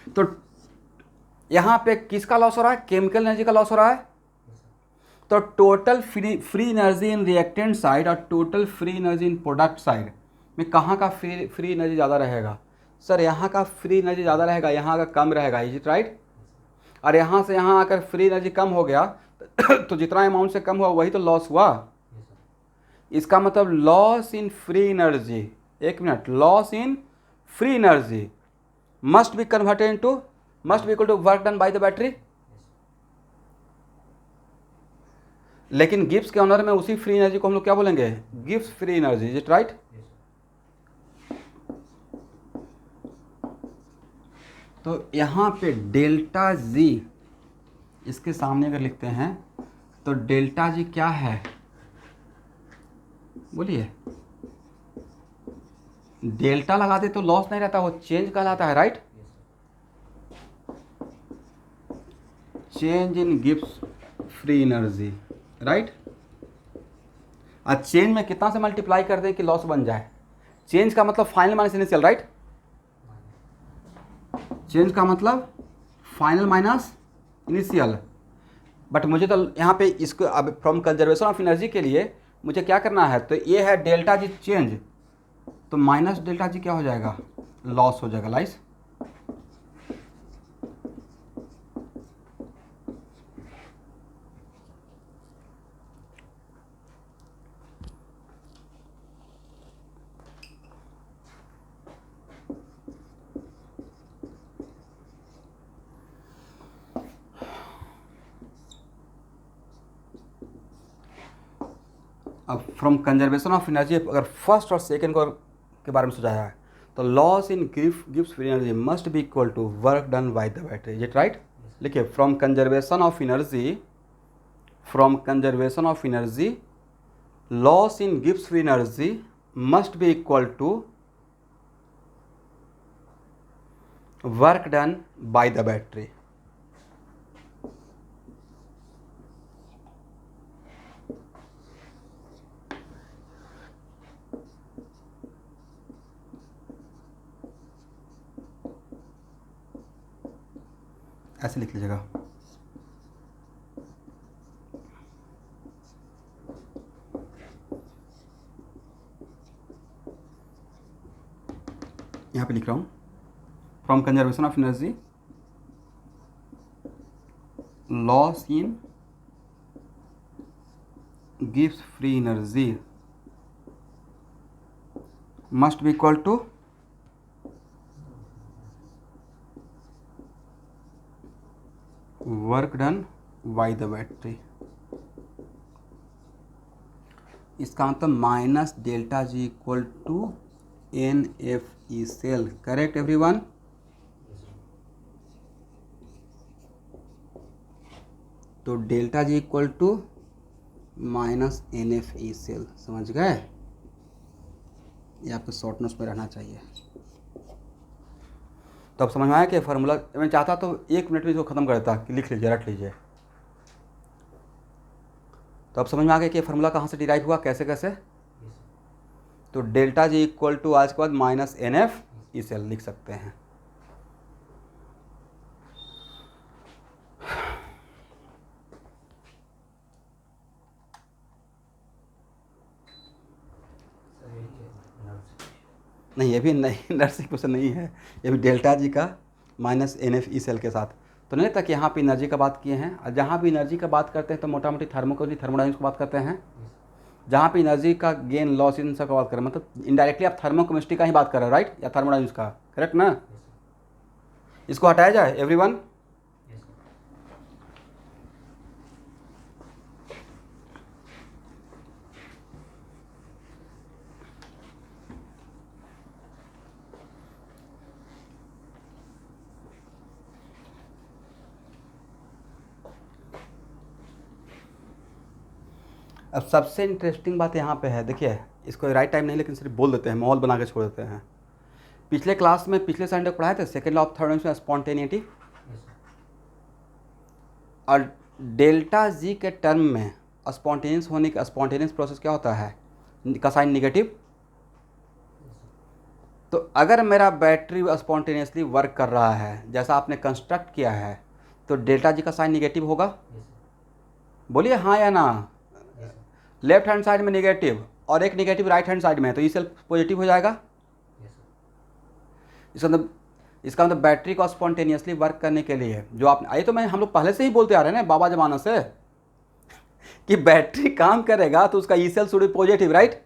तो यहाँ पे किसका लॉस हो रहा है, केमिकल एनर्जी का लॉस हो रहा है। तो total free energy in reactant side और total free energy in product side में कहाँ का फ्री एनर्जी ज़्यादा रहेगा, सर यहाँ का फ्री एनर्जी ज़्यादा रहेगा, यहाँ का कम रहेगा, इज इट राइट। और यहाँ से यहाँ आकर फ्री एनर्जी कम हो गया तो जितना अमाउंट से कम हुआ वही तो लॉस हुआ। इसका मतलब लॉस इन फ्री एनर्जी, एक minute, loss in free energy must be converted into, must be equal to work done by the battery. लेकिन गिब्स के ऑनर में उसी फ्री एनर्जी को हम लोग क्या बोलेंगे, Gibbs free energy, is it right. तो यहाँ पे डेल्टा जी, इसके सामने अगर लिखते हैं तो डेल्टा जी क्या है, बोलिए। डेल्टा लगा दे तो लॉस नहीं रहता, वो चेंज कहलाता है, right. Change in Gibbs free energy, right. और चेंज में कितना से मल्टीप्लाई कर दें कि लॉस बन जाए, चेंज का मतलब final minus initial, right. Change का मतलब फाइनल माइनस इनिशियल। बट मुझे तो यहाँ पे इसको अब फ्रॉम कंजर्वेशन ऑफ एनर्जी के लिए मुझे क्या करना है, तो ये है डेल्टा जी चेंज, तो माइनस डेल्टा जी क्या हो जाएगा, लॉस हो जाएगा, लाइस। अब फ्रॉम कंजर्वेशन ऑफ एनर्जी अगर फर्स्ट और सेकंड को के बारे में सोचा है तो loss in Gibbs free energy must be equal to work done by the battery, is it right. लिखिए from conservation of energy, from conservation of energy loss in Gibbs free energy must be equal to work done by the battery. ऐसे लिख लीजिएगा। यहाँ पे लिख रहा हूँ from conservation of energy loss in गिव्स free energy must be equal to work done by the battery. इसका मतलब minus delta G equal to n F E cell, correct everyone. तो delta G equal to minus N F E cell, समझ गए। ये आपके शॉर्ट नोट्स में रहना चाहिए। तो अब समझ में आया कि फार्मूला, मैं चाहता तो 1 मिनट में इसको ख़त्म कर देता कि लिख लीजिए, रट लीजिए। तो अब समझ में आ गया कि फार्मूला कहाँ से डिराइव हुआ, कैसे कैसे। तो डेल्टा जी इक्वल टू आज के बाद minus N F E cell लिख सकते हैं। नहीं, ये भी नहीं, नर्सिंग क्वेश्चन नहीं है, ये भी डेल्टा जी का minus N F E cell के साथ। तो नहीं लगता कि यहाँ पे एनर्जी का बात किए हैं, और जहाँ भी एनर्जी का बात करते हैं तो मोटा मोटी थर्मोडायनेमिक्स की बात करते हैं। जहाँ पे एनर्जी का गेन लॉस इन सब का बात करें, मतलब इनडायरेक्टली आप थर्मोकेमिस्ट्री का ही बात कर रहे हो, राइट, या थर्मोडायनेमिक्स का, करेक्ट ना। इसको हटाया जाए एवरीवन। अब सबसे इंटरेस्टिंग बात यहाँ पे है, देखिए इसको राइट टाइम नहीं लेकिन सिर्फ बोल देते हैं, माहौल बना के छोड़ देते हैं। पिछले क्लास में पिछले संडे को पढ़ाए थे सेकेंड लॉ ऑफ थर्मोडायनेमिक्स में स्पॉन्टेनिटी, और डेल्टा जी के टर्म में स्पॉन्टेनियस होने का स्पॉन्टेनियस प्रोसेस क्या होता है, का साइन निगेटिव। तो अगर मेरा बैटरी स्पॉन्टेनियसली वर्क कर रहा है जैसा आपने कंस्ट्रक्ट किया है, तो डेल्टा जी का साइन निगेटिव होगा। बोलिए हाँ या ना। लेफ्ट हैंड साइड में निगेटिव और एक निगेटिव राइट हैंड साइड में है, तो ई सेल पॉजिटिव हो जाएगा। इसका मतलब बैटरी को स्पॉन्टेनियसली वर्क करने के लिए जो आप आइए, तो हम लोग पहले से ही बोलते आ रहे हैं ना बाबा जमाना से कि बैटरी काम करेगा तो उसका E cell should be positive, right.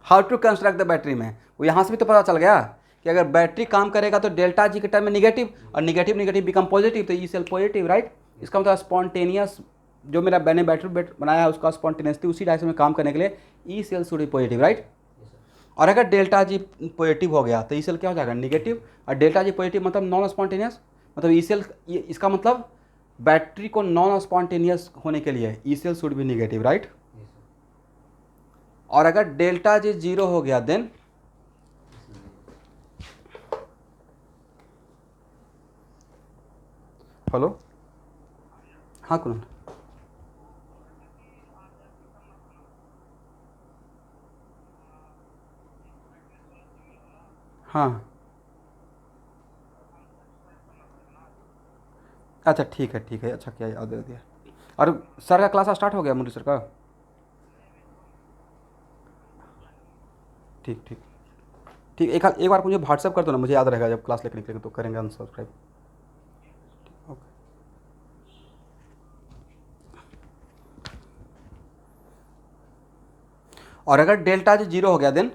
How to construct the battery में वो यहाँ से भी तो पता चल गया कि अगर बैटरी काम करेगा तो डेल्टा जी के टर्म में निगेटिव, और निगेटिव निगेटिव बिकम पॉजिटिव, तो ई सेल पॉजिटिव, राइट। इसका मतलब स्पॉन्टेनियस जो मेरा मैंने बैटरी बनाया है उसका स्पॉन्टेनियसली उसी डायरेक्शन में काम करने के लिए E cell should be positive, right. और अगर डेल्टा जी पॉजिटिव हो गया तो ई सेल क्या हो जाएगा, निगेटिव। और डेल्टा जी पॉजिटिव मतलब नॉन स्पॉन्टेनियस, मतलब ई सेल, इसका मतलब बैटरी को नॉन स्पॉन्टेनियस होने के लिए E cell should be negative, right. और अगर डेल्टा जी जीरो हो गया देन हेलो, हाँ कुल, हाँ अच्छा ठीक है, अच्छा किया याद दे दिया। और सर का क्लास स्टार्ट हो गया, मुरली सर का। ठीक ठीक ठीक, एक बार मुझे व्हाट्सएप कर दो ना, मुझे याद रहेगा जब क्लास लेकर निकलेंगे तो करेंगे अनसब्सक्राइब। ओके। और अगर डेल्टा जी जीरो हो गया देन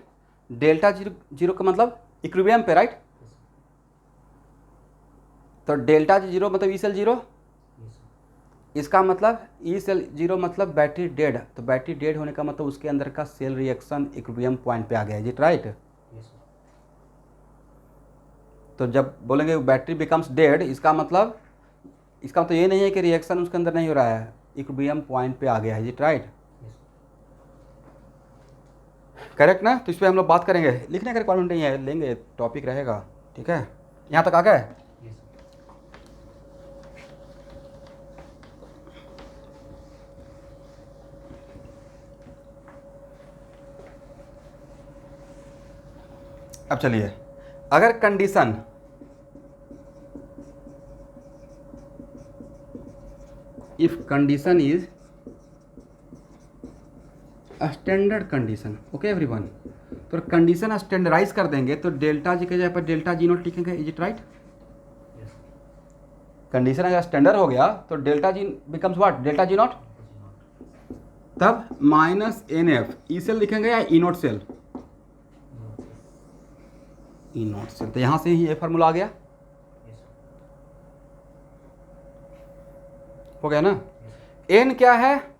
डेल्टा जीरो जीरो का मतलब इक्विलिब्रियम पे, राइट। तो डेल्टा जी जीरो मतलब ई सेल जीरो, इसका मतलब ई सेल जीरो मतलब बैटरी डेड, तो बैटरी डेड होने का मतलब उसके अंदर का सेल रिएक्शन इक्विलिब्रियम पॉइंट पे आ गया, इट राइट। तो जब बोलेंगे बैटरी बिकम्स डेड, इसका मतलब ये नहीं है कि रिएक्शन उसके अंदर नहीं हो रहा है, इक्विलिब्रियम पॉइंट पे आ गया है, इट राइट, करेक्ट ना। तो इस पर हम लोग बात करेंगे, लिखने का रिक्वायरमेंट नहीं है, लेंगे टॉपिक रहेगा, ठीक है। यहाँ तक आ गए। अब चलिए, अगर condition if condition is standard condition, okay everyone, तो कंडीशन स्टैंडर्डाइज कर देंगे तो डेल्टा जी के जगह पर डेल्टा जी नॉट लिखेंगे, इज इट राइट। कंडीशन अगर स्टैंडर्ड हो गया तो delta G becomes what, delta G naught, तब minus N F E cell लिखेंगे या E note cell, E note cell. तो यहां से ही ये फार्मूला आ गया, हो गया ना। एन क्या है,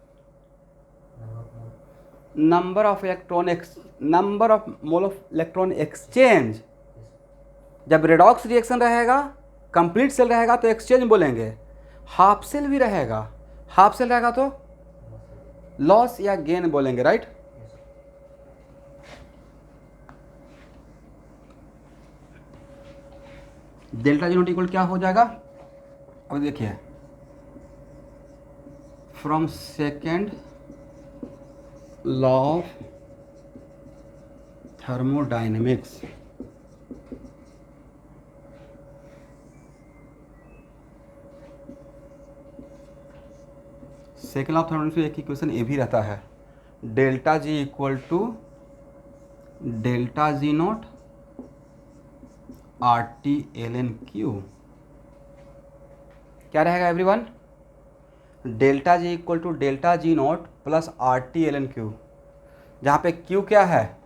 number of mole of electron exchange. जब रेडॉक्स रिएक्शन रहेगा, कंप्लीट सेल रहेगा तो एक्सचेंज बोलेंगे, हाफ सेल भी रहेगा, हाफ सेल रहेगा तो लॉस या गेन बोलेंगे, right. Delta G not equal क्या हो जाएगा, अब देखिए, from second law of thermodynamics, second law of thermodynamics में एक इक्वेशन ये भी रहता है, delta G equal to delta G not R T L N Q. क्या रहेगा everyone? Delta G equal to delta G not plus R T L N Q, जहाँ पे क्यू क्या है?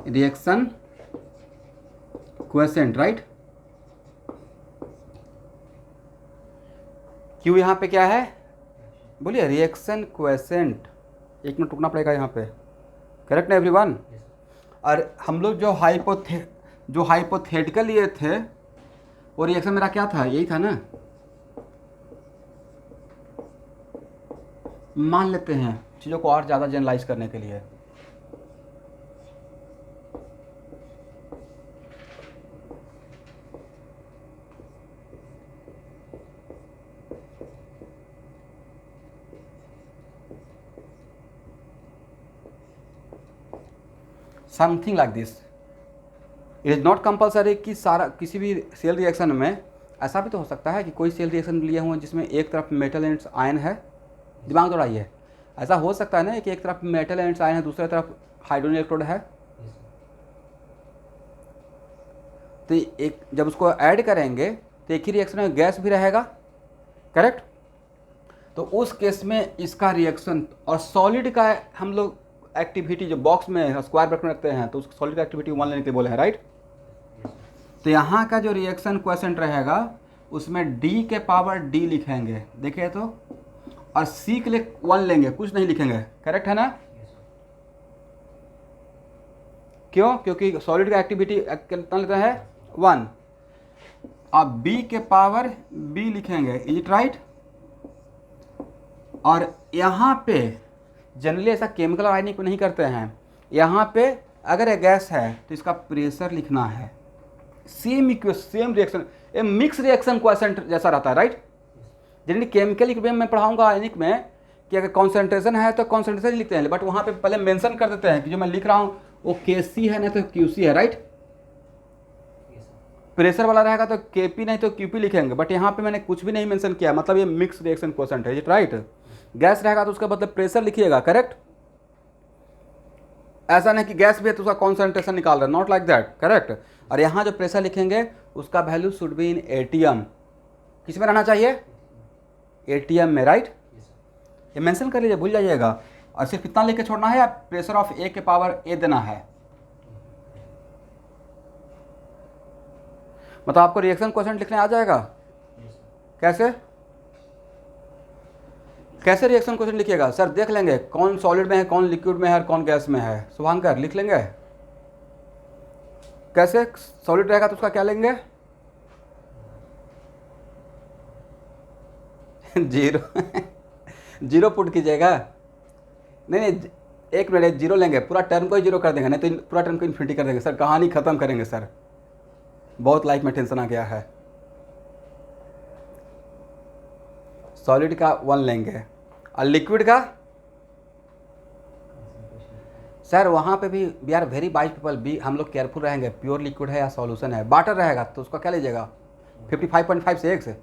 Reaction quiescent, right? क्यू यहाँ पे क्या है? बोलिए, रिएक्शन क्वेसेंट। एक मिनट रुकना पड़ेगा यहाँ पे, करेक्ट ना एवरीवन? और हम लोग जो हाइपोथेटिकल लिए थे, वो रिएक्शन मेरा क्या था? यही था ना। मान लेते हैं चीज़ों को और ज़्यादा जनरलाइज करने के लिए। Something like this. It is not compulsory कि सारा किसी भी सेल रिएक्शन में ऐसा भी तो हो सकता है कि कोई सेल रिएक्शन लिए हुए जिसमें एक तरफ मेटल एंड आयन है। दिमाग दौड़ाइए, ऐसा हो सकता है ना कि एक तरफ मेटल एंड आयन है, दूसरी तरफ हाइड्रोजन इलेक्ट्रोड है। तो एक जब उसको ऐड करेंगे तो एक ही रिएक्शन में गैस भी रहेगा, करेक्ट? तो उस केस में इसका रिएक्शन और सॉलिड का हम लोग एक्टिविटी जो बॉक्स में स्क्वायर ब्रैकेट में रखते हैं, तो उस सॉलिड का एक्टिविटी 1 लेने के लिए बोले हैं, राइट? तो यहाँ का जो रिएक्शन क्वेश्चन रहेगा उसमें d के पावर d लिखेंगे, देखिए तो, और c के लिए 1 लेंगे, कुछ नहीं लिखेंगे, करेक्ट है ना? क्यों? क्योंकि सॉलिड का एक्टिविटी कितना लेता है? 1। अब b के पावर b लिखेंगे, इज इट राइट? और यहाँ पे जनरली ऐसा केमिकल आयनिक नहीं करते हैं, यहाँ पे अगर ये गैस है तो इसका प्रेशर लिखना है। सेम रिएक्शन, ये मिक्स रिएक्शन क्वेश्चन जैसा रहता है, राइट? जनरली केमिकल इक्विलिब्रियम में पढ़ाऊंगा आयनिक में कि अगर कॉन्सेंट्रेशन है तो कॉन्सेंट्रेशन लिखते हैं, बट वहाँ पे पहले मेंशन कर देते हैं कि जो मैं लिख रहा हूँ वो Kc है, नहीं तो Qc है, राइट? प्रेशर वाला रहेगा तो Kp नहीं तो Qp लिखेंगे, बट यहाँ पे मैंने कुछ भी नहीं मेंशन किया, मतलब ये मिक्स रिएक्शन क्वेश्चन है, राइट? गैस रहेगा तो उसका मतलब प्रेशर लिखिएगा, करेक्ट? ऐसा नहीं कि गैस भी है तो उसका कॉन्सेंट्रेशन निकाल रहा है, नॉट लाइक दैट, करेक्ट? और यहाँ जो प्रेशर लिखेंगे उसका value should be in ATM. किस में रहना चाहिए? एटीएम में, राइट? ये मेंशन कर लीजिए, भूल जाइएगा। और सिर्फ कितना लेके छोड़ना है, या प्रेशर ऑफ ए के पावर ए देना है। मतलब आपको रिएक्शन क्वेश्चन लिखने आ जाएगा? कैसे कैसे रिएक्शन क्वेश्चन लिखिएगा? सर देख लेंगे कौन सॉलिड में है, कौन लिक्विड में है और कौन गैस में है। शुभांकर लिख लेंगे कैसे? सॉलिड रहेगा तो उसका क्या लेंगे? 0 0 पुट कीजिएगा। नहीं, एक मिनट, 0 लेंगे, पूरा टर्म को ही 0 कर देंगे, नहीं तो पूरा टर्म को इन्फिनिटी कर देंगे। सर कहानी खत्म करेंगे सर, बहुत लाइफ में टेंशन आ गया है। सॉलिड का 1 लेंगे और लिक्विड का? सर वहाँ पे भी we are very wise people, भी हम लोग केयरफुल रहेंगे, प्योर लिक्विड है या सॉल्यूशन है। वाटर रहेगा तो उसका क्या लीजिएगा? 55.5 से 1 से।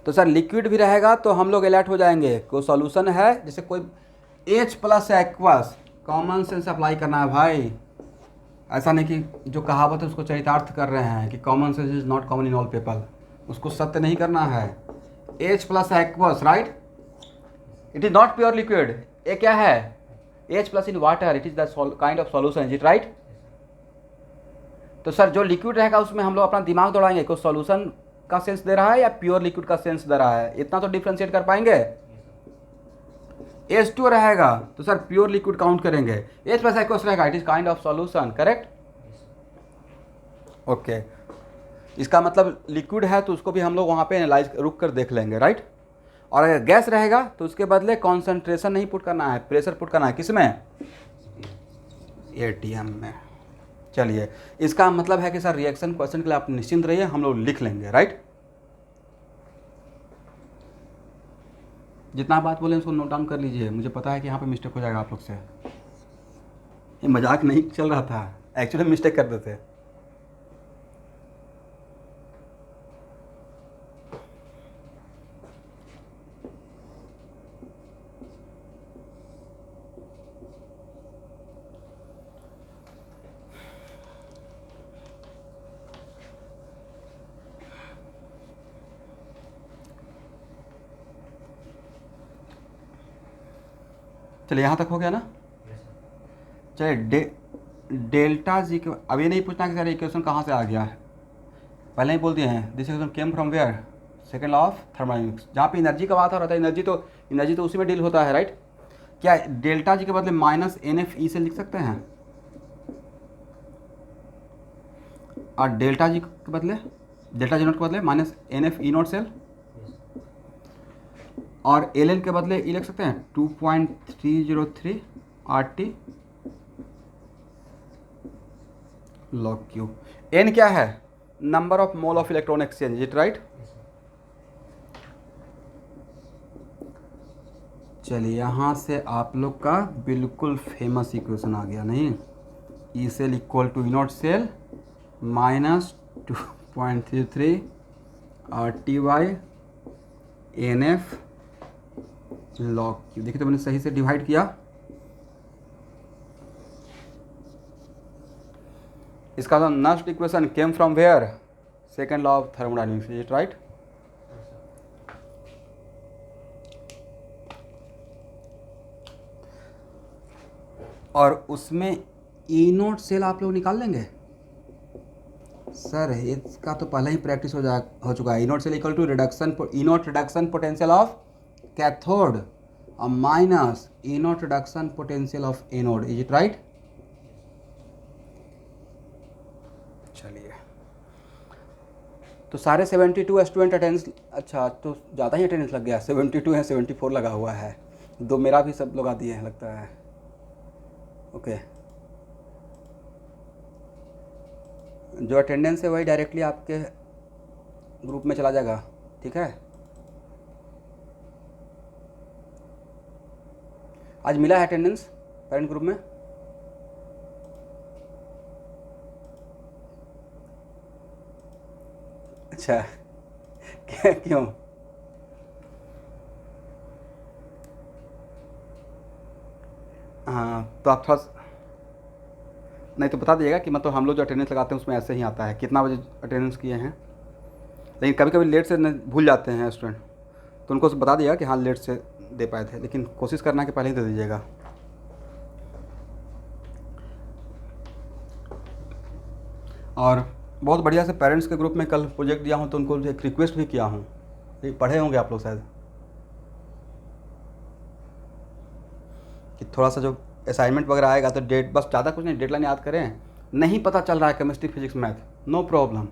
तो सर लिक्विड भी रहेगा तो हम लोग अलर्ट हो जाएंगे, कोई सॉल्यूशन है, जैसे कोई H+ aqueous, common sense apply करना है भाई। ऐसा नहीं कि जो कहावत है उसको चरितार्थ कर रहे हैं कि common sense is not common in all people, उसको सत्य नहीं करना है। H+ aqueous, right? It is not pure liquid. ये क्या है? H+ in water, it is the kind of solution, is it right? तो सर जो लिक्विड रहेगा उसमें हम लोग अपना दिमाग दौड़ाएंगे, कोई सॉल्यूशन का सेंस दे रहा है या प्योर लिक्विड का सेंस दे रहा है, इतना तो डिफ्रेंशिएट कर पाएंगे। H2 रहेगा तो सर प्योर लिक्विड काउंट करेंगे। H+ एक्वस रहेगा, it is kind of solution, correct? Okay, इसका मतलब लिक्विड है तो उसको भी हम लोग वहाँ पे एनालाइज रुक कर देख लेंगे, राइट? और अगर गैस रहेगा तो उसके बदले कॉन्सेंट्रेशन नहीं पुट करना है, प्रेशर पुट करना है। किसमें? एटीएम में। चलिए, इसका मतलब है कि सर रिएक्शन क्वेश्चन के लिए आप निश्चिंत रहिए, हम लोग लिख लेंगे, राइट? जितना बात बोले उसको नोट डाउन कर लीजिए, मुझे पता है कि यहाँ पे मिस्टेक हो जाएगा आप लोग से। ये मजाक नहीं चल रहा था, एक्चुअली मिस्टेक कर देते। चलिए यहाँ तक हो गया ना। चलिए डेल्टा जी के, अब ये नहीं पूछना कि सर इक्वेशन कहाँ से आ गया है, पहले ही बोल दिए हैं this equation came from where, second law of thermodynamics. जहाँ पे एनर्जी का बात हो रहा था, एनर्जी तो उसी में डील होता है, राइट। क्या डेल्टा जी के बदले माइनस एन एफ ई से लिख सकते हैं, और डेल्टा जी के बदले, डेल्टा जी नोट के बदले minus N F E note cell, और एल एन के बदले ई लिख सकते हैं 2.303 R T log Q. N क्या है, number of mole of electron exchange, it right. चलिए यहाँ से आप लोग का बिल्कुल फेमस इक्वेशन आ गया नहीं, E cell equal to E not cell minus 2.33 R T by N F log Q. देखिए तो मैंने सही से डिवाइड किया। इसका next equation came from where, second law of thermodynamics, is it right. और उसमें ई नोट सेल आप लोग निकाल लेंगे सर, इसका तो पहले ही प्रैक्टिस हो चुका है। E note cell equal to E naught reduction potential of cathode और minus E naught reduction potential of anode, is it right. चलिए तो सारे 72 स्टूडेंट अटेंडेंस, अच्छा तो ज़्यादा ही अटेंडेंस लग गया, 72 है, 74 लगा हुआ है, दो मेरा भी सब लोग दिए हैं लगता है। ओके जो अटेंडेंस है वही डायरेक्टली आपके ग्रुप में चला जाएगा, ठीक है। आज मिला है अटेंडेंस पेरेंट ग्रुप में, अच्छा क्यों? हाँ तो आप थोड़ा नहीं तो बता दीजिएगा कि मतलब हम लोग जो अटेंडेंस लगाते हैं उसमें ऐसे ही आता है कितना बजे अटेंडेंस किए हैं, लेकिन कभी कभी लेट से भूल जाते हैं स्टूडेंट, तो उनको बता दिएगा कि हाँ लेट से दे पाए थे, लेकिन कोशिश करना कि पहले ही दे दीजिएगा। और बहुत बढ़िया से पेरेंट्स के ग्रुप में कल प्रोजेक्ट दिया हूँ तो उनको एक रिक्वेस्ट भी किया हूँ, पढ़े होंगे आप लोग शायद, कि थोड़ा सा जो असाइनमेंट वगैरह आएगा तो डेट, बस ज़्यादा कुछ नहीं, डेडलाइन याद करें। नहीं पता चल रहा है chemistry physics math, no problem,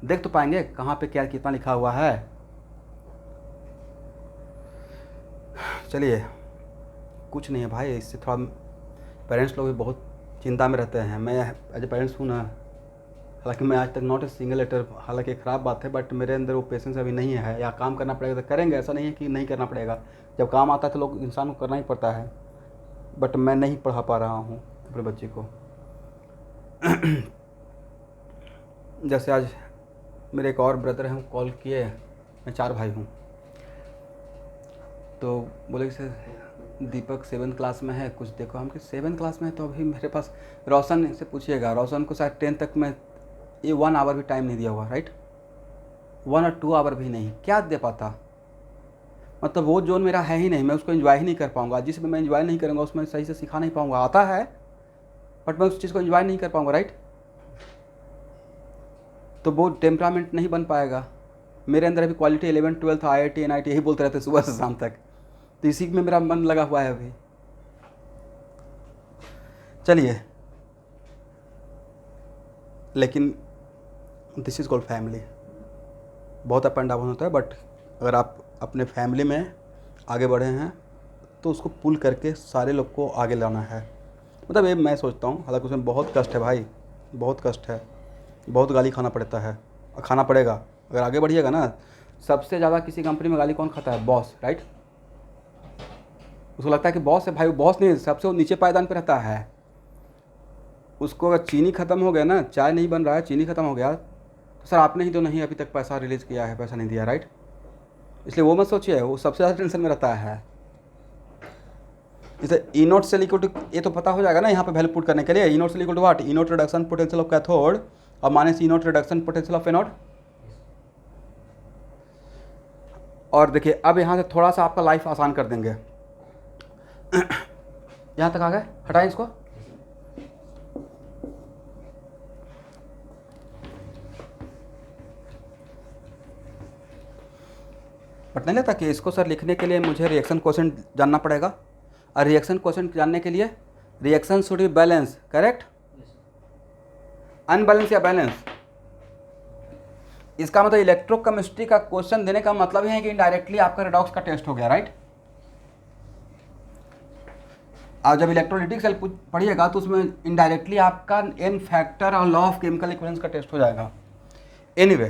देख तो पाएंगे कहाँ पे क्या कितना लिखा हुआ है। चलिए कुछ नहीं है भाई, इससे थोड़ा पेरेंट्स लोग भी बहुत चिंता में रहते हैं। मैं एज ए पेरेंट्स हूँ ना, हालांकि मैं आज तक नॉट ए सिंगल लेटर, हालांकि ख़राब बात है, बट मेरे अंदर वो पेशेंस अभी नहीं है। या काम करना पड़ेगा तो करेंगे, ऐसा नहीं है कि नहीं करना पड़ेगा, जब काम आता है तो लोग इंसान को करना ही पड़ता है, बट मैं नहीं पढ़ा पा रहा हूँ अपने बच्चे को। जैसे आज मेरे एक और ब्रदर हैं, कॉल किए, मैं 4 भाई हूँ, तो बोले कि सर दीपक 7th क्लास में है, कुछ देखो। हम कि 7th क्लास में है तो अभी मेरे पास, रोशन से पूछिएगा, रोशन को शायद 10th तक में ये 1 आवर भी टाइम नहीं दिया हुआ, राइट, 1 और 2 आवर भी नहीं, क्या दे पाता। मतलब वो जोन मेरा है ही नहीं, मैं उसको एंजॉय ही नहीं कर पाऊंगा, जिसमें मैं एंजॉय नहीं करूँगा उसमें सही से सिखा नहीं पाऊंगा। आता है बट मैं उस चीज़ को एंजॉय नहीं कर पाऊंगा, राइट, तो वो टेम्परामेंट नहीं बन पाएगा। मेरे अंदर अभी quality 11th 12th IIT NIT यही बोलते रहते सुबह से शाम तक, तो इसी में मेरा मन लगा हुआ है अभी। चलिए लेकिन दिस इज़ कॉल्ड फैमिली, बहुत अप एंड डाउन होता है, बट अगर आप अपने फैमिली में आगे बढ़े हैं तो उसको पुल करके सारे लोग को आगे लाना है। मतलब ये मैं सोचता हूँ, हालांकि उसमें बहुत कष्ट है भाई, बहुत कष्ट है, बहुत गाली खाना पड़ता है और खाना पड़ेगा। अगर आगे बढ़िएगा ना, सबसे ज़्यादा किसी कंपनी में गाली कौन खाता है? Boss, right. उसको लगता है कि बॉस है भाई, वो बॉस नहीं, सबसे वो नीचे पायदान पे रहता है। उसको अगर चीनी ख़त्म हो गया ना, चाय नहीं बन रहा है, चीनी ख़त्म हो गया, तो सर आपने ही तो नहीं अभी तक पैसा रिलीज़ किया है, पैसा नहीं दिया, राइट। इसलिए वो मत सोचिए, वो सबसे ज़्यादा टेंशन में रहता है। इसे ई नोट सेल इक्वल टू, ये तो पता हो जाएगा ना यहाँ पे वैल्यू पुट करने के लिए। E note cell equal to what? E naught reduction potential of cathode और minus E naught reduction potential of anode. और देखिए अब यहाँ से थोड़ा सा आपका लाइफ आसान कर देंगे। यहाँ तक आ गए, हटाएं इसको। बट नहीं लगता कि इसको सर लिखने के लिए मुझे रिएक्शन क्वोशेंट जानना पड़ेगा, और रिएक्शन क्वोशेंट जानने के लिए reaction should be balance, correct? Unbalance या बैलेंस? इसका मतलब इलेक्ट्रोकेमिस्ट्री का क्वेश्चन देने का मतलब है कि इनडायरेक्टली आपका रेडॉक्स का टेस्ट हो गया, राइट? आप जब इलेक्ट्रोलिटिक सेल पढ़िएगा तो उसमें इनडायरेक्टली आपका एन फैक्टर और लॉ ऑफ केमिकल इक्विवेलेंस का टेस्ट हो जाएगा। एनीवे,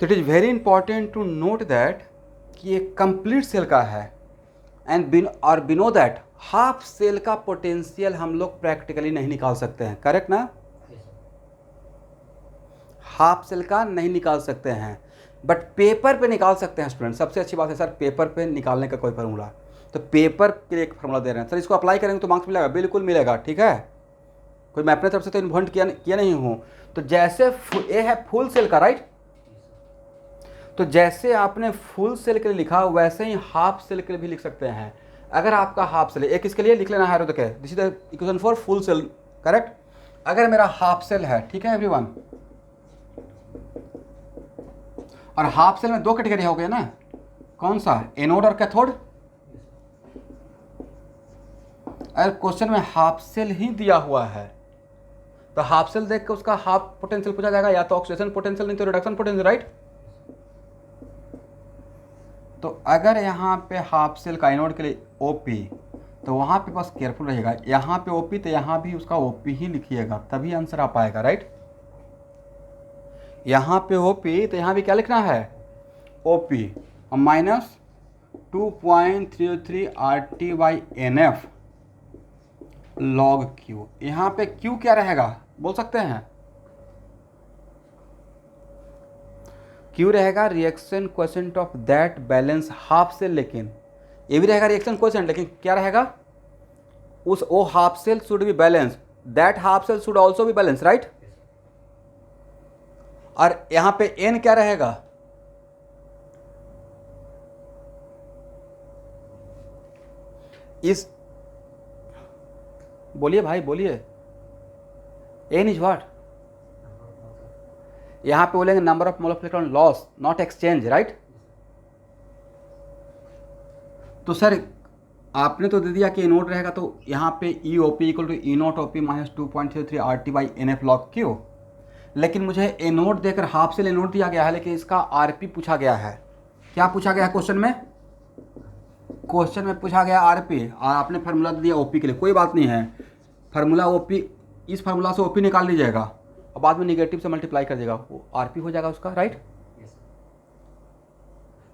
तो it is very important to note that कि ये कंप्लीट सेल का है, एंड बिनो दैट हाफ सेल का पोटेंशियल हम लोग प्रैक्टिकली नहीं निकाल सकते हैं, करेक्ट ना? हाफ सेल का नहीं निकाल सकते हैं, बट पेपर पे निकाल सकते हैं स्टूडेंट। सबसे अच्छी बात है सर पेपर पे निकालने का कोई फार्मूला, तो पेपर के लिए एक फार्मूला दे रहे हैं सर, इसको अप्लाई करेंगे तो मार्क्स मिलेगा, बिल्कुल मिलेगा, ठीक है? कोई मैं अपने तरफ से तो इन्वेंट किया नहीं हूँ। तो जैसे ये है फुल सेल का, राइट? तो जैसे आपने फुल सेल के लिए लिखा वैसे ही हाफ सेल के लिए भी लिख सकते हैं। अगर आपका हाफ सेल, एक इसके लिए लिख लेना है, देखिए this is the equation for full cell, correct? अगर मेरा हाफ सेल है, ठीक है एवरीवन, और हाफ सेल में दो कैटेगरी हो गए ना, कौन सा? एनोड और कैथोड। अगर क्वेश्चन में हाफ सेल ही दिया हुआ है तो हाफ सेल देख के उसका हाफ पोटेंशियल पूछा जाएगा, या तो ऑक्सीडेशन पोटेंशियल नहीं तो रिडक्शन पोटेंशियल, राइट? तो अगर यहाँ पे हाफ सेल का एनोड के लिए ओपी, तो वहाँ पे बस केयरफुल रहिएगा, यहाँ पे ओपी तो यहाँ भी उसका ओपी ही लिखिएगा, तभी आंसर आ पाएगा, राइट? यहाँ पे ओपी तो यहाँ भी क्या लिखना है? ओपी और माइनस 2.33 RT/NF लॉग क्यू। यहाँ पे क्यू क्या रहेगा बोल सकते हैं? क्यू रहेगा reaction quotient of that balance half cell, लेकिन ये भी रहेगा रिएक्शन क्वोशेंट, लेकिन क्या रहेगा? वो half cell should be balance, that half cell should also be balance, right? और यहां पे एन क्या रहेगा? इस बोलिए भाई बोलिए, एन इज व्हाट? यहां पे बोलेंगे number of mole of electron loss, not exchange, right? तो सर आपने तो दे दिया कि एनोड रहेगा, तो यहाँ पे E O P equal to E naught O P minus 2.33 RT/NF log Q, लेकिन मुझे एनोड देकर हाफ सेल एनोड दिया गया है, लेकिन इसका आरपी पूछा गया है। क्या पूछा गया है क्वेश्चन में? क्वेश्चन में पूछा गया आरपी, और आपने फार्मूला दिया ओपी के लिए, कोई बात नहीं है, फार्मूला ओपी, इस फार्मूला से ओपी निकाल लीजिएगा और बाद में निगेटिव से मल्टीप्लाई कर देगा, वो आरपी हो जाएगा उसका, राइट?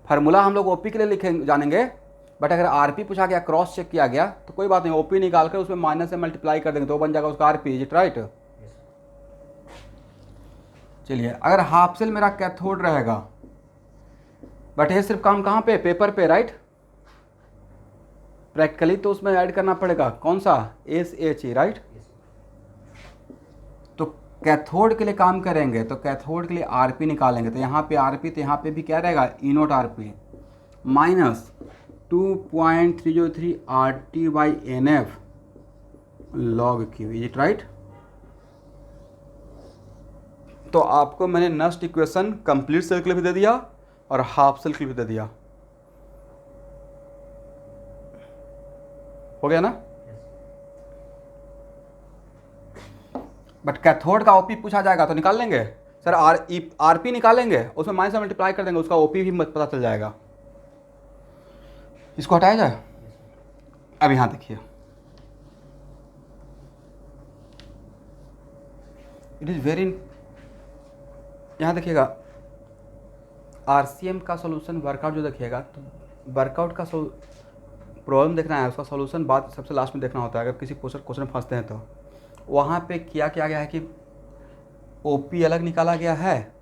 फार्मूला हम लोग ओपी के लिए लिखेंगे जानेंगे, बट अगर आरपी पूछा गया, क्रॉस चेक किया गया, तो कोई बात नहीं, ओपी निकाल कर उसमें माइनस से मल्टीप्लाई कर देंगे तो बन जाएगा उसका आरपी, इज इट राइट? चलिए, अगर हाफ सेल मेरा कैथोड रहेगा, बट ये सिर्फ काम कहाँ पे? पेपर पे, राइट? प्रैक्टिकली तो उसमें ऐड करना पड़ेगा, कौन सा? SHE, right? तो कैथोड के लिए काम करेंगे तो कैथोड के लिए आरपी निकालेंगे, तो यहाँ पे आरपी, तो यहाँ पे भी क्या रहेगा? E naught R P minus 2.303 RT/NF log Q, is it right? तो आपको मैंने नेक्स्ट इक्वेशन कंप्लीट सेल के लिए भी दे दिया और हाफ सेल के लिए भी दे दिया, हो गया ना? बट कैथोड का ओपी पूछा जाएगा तो निकाल लेंगे सर, आरपी निकालेंगे, उसमें माइनस से मल्टीप्लाई कर देंगे, उसका ओपी भी पता चल जाएगा। इसको हटाया जाए। अब यहां देखिए, इट इज वेरी, यहाँ देखिएगा RCM का सॉल्यूशन वर्कआउट जो देखिएगा, तो वर्कआउट का प्रॉब्लम देखना है, उसका सॉल्यूशन बाद सबसे लास्ट में देखना होता है। अगर किसी क्वेश्चन फंसते हैं तो वहाँ पे क्या किया गया है कि OP अलग निकाला गया है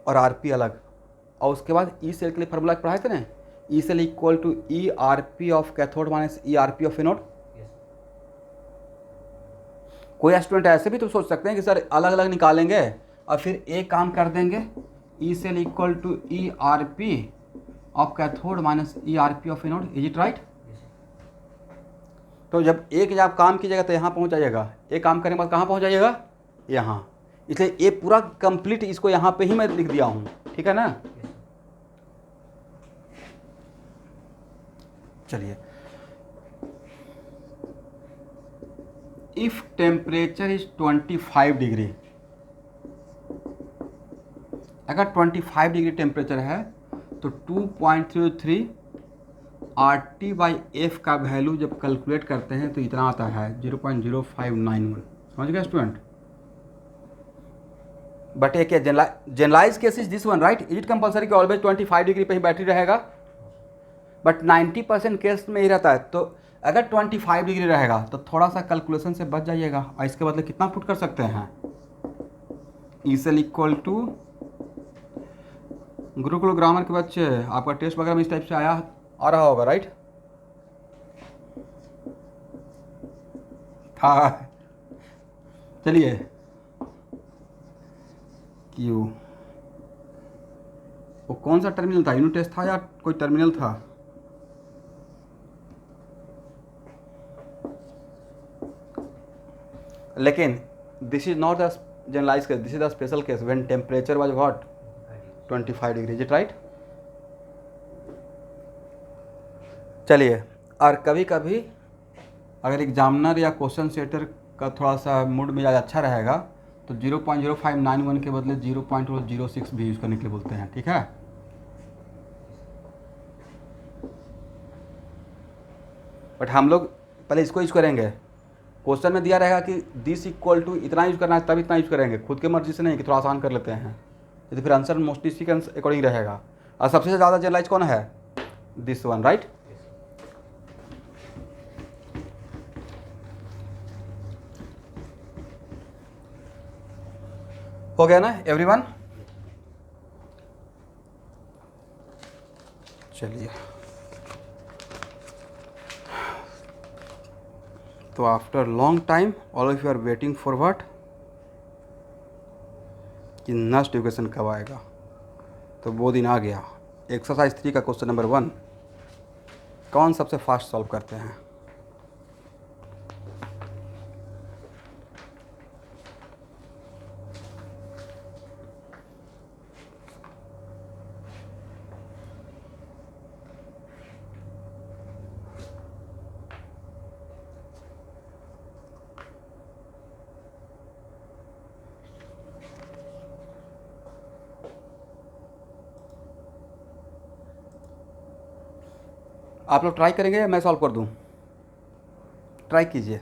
और RP अलग, और उसके बाद ई सेल के लिए फार्मूला पढ़ाए थे ना, E cell equal to ERP of cathode minus ERP of anode. कोई स्टूडेंट ऐसे भी तो सोच सकते हैं कि सर अलग अलग निकालेंगे और फिर एक काम कर देंगे, E cell equal to ERP of cathode minus ERP of anode, is it right? तो जब एक आप काम कीजिएगा तो यहाँ पहुँच जाइएगा, एक काम करने के बाद कहाँ पहुँच जाइएगा? यहाँ। इसलिए ये पूरा कंप्लीट इसको यहाँ पे ही मैं लिख दिया हूँ, ठीक है ना? चलिए, इफ टेम्परेचर इज 25 डिग्री, अगर 25 डिग्री टेम्परेचर है तो 2.33 RT/F का वैल्यू जब कैलकुलेट करते हैं तो इतना आता है 0.0591। समझ गए स्टूडेंट? बट एक generalize case is this one, right? Is it compulsory कि ऑलवेज 25 डिग्री पे ही बैटरी रहेगा? बट 90% केस में ही रहता है। तो अगर 25 डिग्री रहेगा तो थोड़ा सा कैलकुलेशन से बच जाइएगा, और इसके बदले कितना पुट कर सकते हैं? इसेल इक्वल टू, गुरुकुल ग्रामर के बच्चे आपका टेस्ट वगैरह में इस टाइप से आ रहा होगा, राइट? हाँ, चलिए, क्यू, वो कौन सा टर्मिनल था? यूनिट टेस्ट था या कोई टर्मिनल था? लेकिन this is not the generalize case, this is the special case when temperature was what? 25 degree, is it right? चलिए, और कभी कभी अगर एग्जामिनर या क्वेश्चन सेटर का थोड़ा सा मूड मिजाज अच्छा रहेगा तो 0.0591 के बदले 0.06 भी यूज़ करने के लिए बोलते हैं, ठीक है? बट हम लोग पहले इसको यूज करेंगे। क्वेश्चन में दिया रहेगा कि दिस इक्वल टू इतना यूज करना है, तब इतना यूज करेंगे, खुद की मर्जी से नहीं कि थोड़ा आसान कर लेते हैं, तो फिर आंसर मोस्टली इसी के अकॉर्डिंग रहेगा। और सबसे ज़्यादा जनरलाइज कौन है? This one, right? हो गया ना एवरीवन? चलिए, तो after long time all of you are waiting for what, कि नेक्स्ट इक्वेशन कब आएगा। तो वो दिन आ गया। एक्सरसाइज 3 का क्वेश्चन नंबर 1 कौन सबसे फास्ट सॉल्व करते हैं? आप लोग ट्राई करेंगे या मैं सॉल्व कर दूं? ट्राई कीजिए।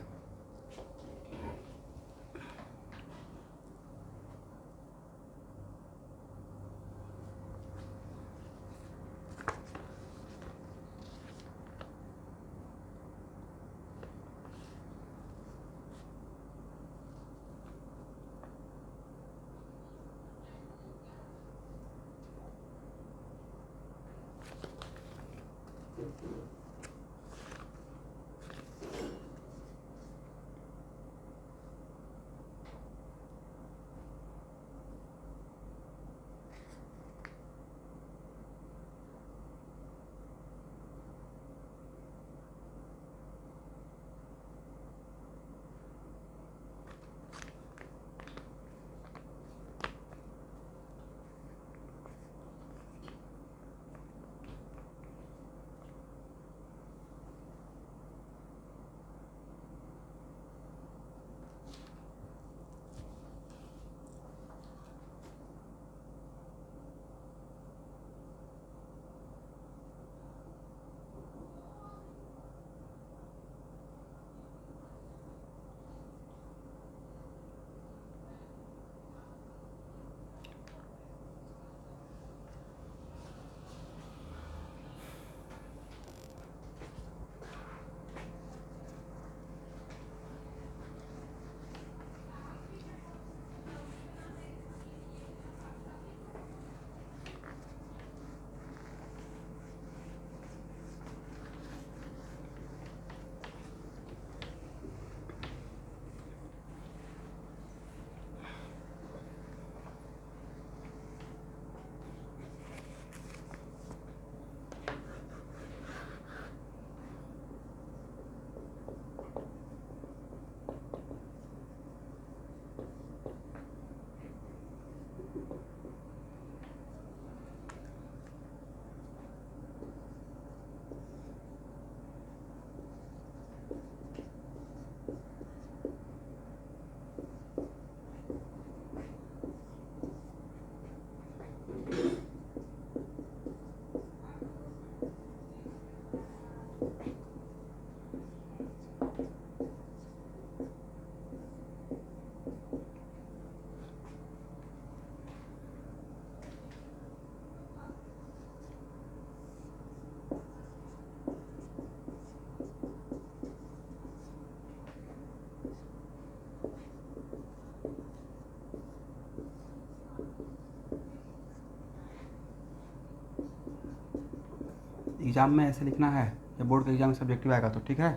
एग्ज़ाम में ऐसे लिखना है, या बोर्ड के एग्ज़ाम में सब्जेक्टिव आएगा तो ठीक है,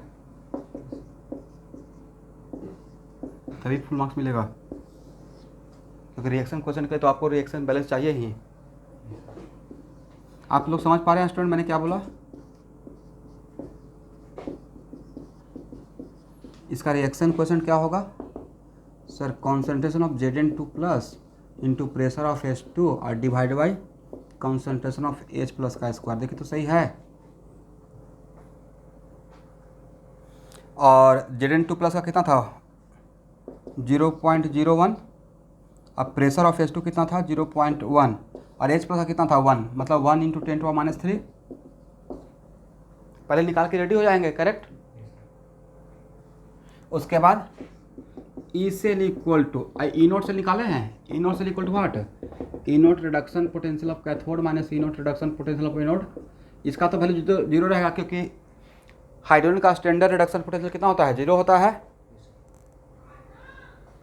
तभी फुल मार्क्स मिलेगा। क्योंकि रिएक्शन क्वेश्चन के तो आपको रिएक्शन बैलेंस चाहिए ही। आप लोग समझ पा रहे हैं स्टूडेंट मैंने क्या बोला? इसका रिएक्शन क्वेश्चन क्या होगा sir? Concentration of Zn2 plus into pressure of H2 और divide by concentration of H plus का स्क्वायर। देखिए तो सही है। और Zn2 प्लस का कितना था? 0.01। अब प्रेशर ऑफ H2 कितना था? 0.1। और H प्लस का कितना था? 1। मतलब 1 इंटू 10⁻³ पहले निकाल के रेडी हो जाएंगे, करेक्ट। उसके बाद E cell equal to E naught से निकाले हैं। E note cell equal to what? E naught reduction potential of cathode minus E naught reduction potential of anode. इसका तो वैल्यू जीरो रहेगा, क्योंकि हाइड्रोजन का स्टैंडर्ड रिडक्शन पोटेंशियल कितना होता है? 0 होता है।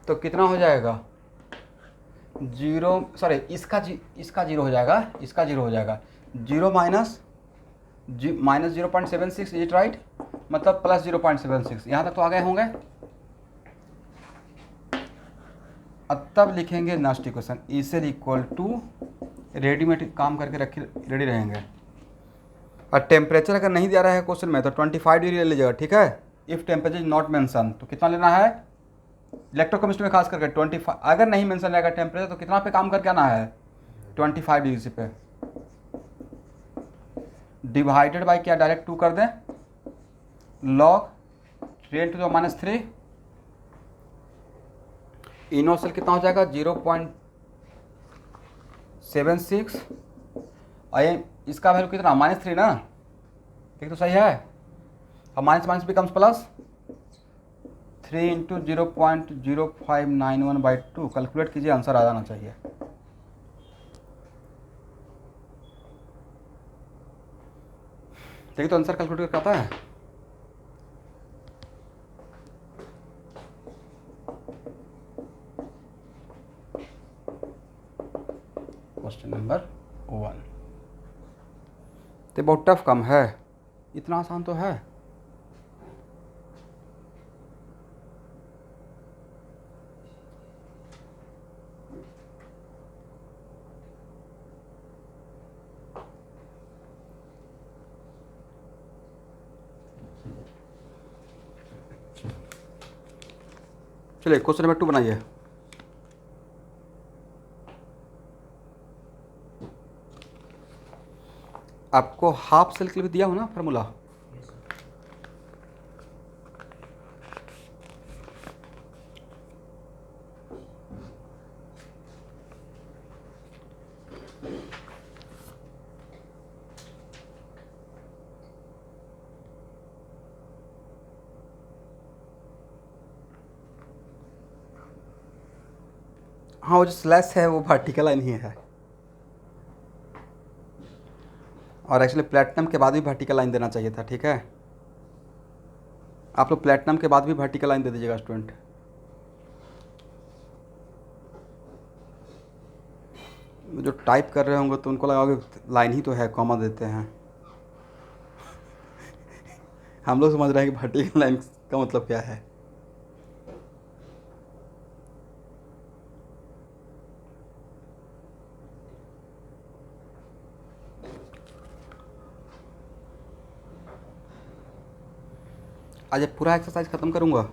तो कितना हो जाएगा? 0 सॉरी इसका 0 हो जाएगा, इसका 0 हो जाएगा। 0 माइनस 0.76 इज राइट, मतलब प्लस 0.76। यहाँ तक तो आ गए होंगे। अब तब लिखेंगे Nernst equation E cell equal to readymade काम करके रखे रेडी रहेंगे। और टेम्परेचर अगर नहीं दिया रहा है क्वेश्चन में तो 25 डिग्री ले लीजिएगा, ठीक है। If temperature is not mention तो कितना लेना है? इलेक्ट्रोकेमिस्ट्री में खास करके 25। अगर नहीं मेंशन रहेगा टेम्परेचर तो कितना पे काम करके आना है? 25 डिग्री से पे डिवाइडेड बाई क्या डायरेक्ट 2 कर दें, लॉग 10⁻³ इनो सेल कितना हो जाएगा? 0.76। और इसका वैल्यू कितना? -3 ना, ठीक तो सही है। अब minus minus becomes plus 3 into 0.0591/2। Calculate कीजिए, आंसर आ जाना चाहिए। देखिए तो आंसर कैलकुलेट करके आता है। क्वेश्चन नंबर 1 तो बहुत टफ कम है, इतना आसान तो है। चलिए क्वेश्चन नंबर 2 बनाइए। आपको हाफ सेल के लिए भी दिया हो ना फार्मूला? हाँ, वो जो स्लैश है वो वर्टिकल लाइन ही है। और एक्चुअली प्लेटिनम के बाद भी वर्टिकल लाइन देना चाहिए था, ठीक है। आप लोग प्लेटिनम के बाद भी वर्टिकल लाइन दे दीजिएगा स्टूडेंट। जो टाइप कर रहे होंगे तो उनको लगा कि लाइन ही तो है, कॉमा देते हैं। हम लोग समझ रहे हैं कि वर्टिकल लाइन का मतलब क्या है। आज ये पूरा एक्सरसाइज ख़त्म करूँगा।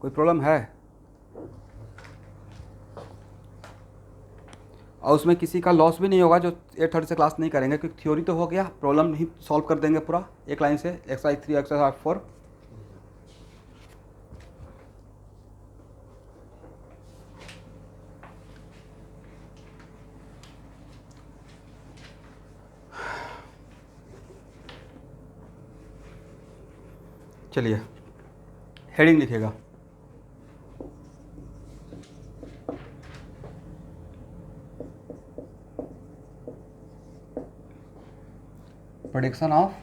कोई प्रॉब्लम है? और उसमें किसी का लॉस भी नहीं होगा जो 8:30 से क्लास नहीं करेंगे, क्योंकि थ्योरी तो हो गया, प्रॉब्लम ही सॉल्व कर देंगे पूरा एक लाइन से, एक्सरसाइज 3 एक्सरसाइज 4। चलिए हेडिंग लिखिएगा। प्रेडिक्शन ऑफ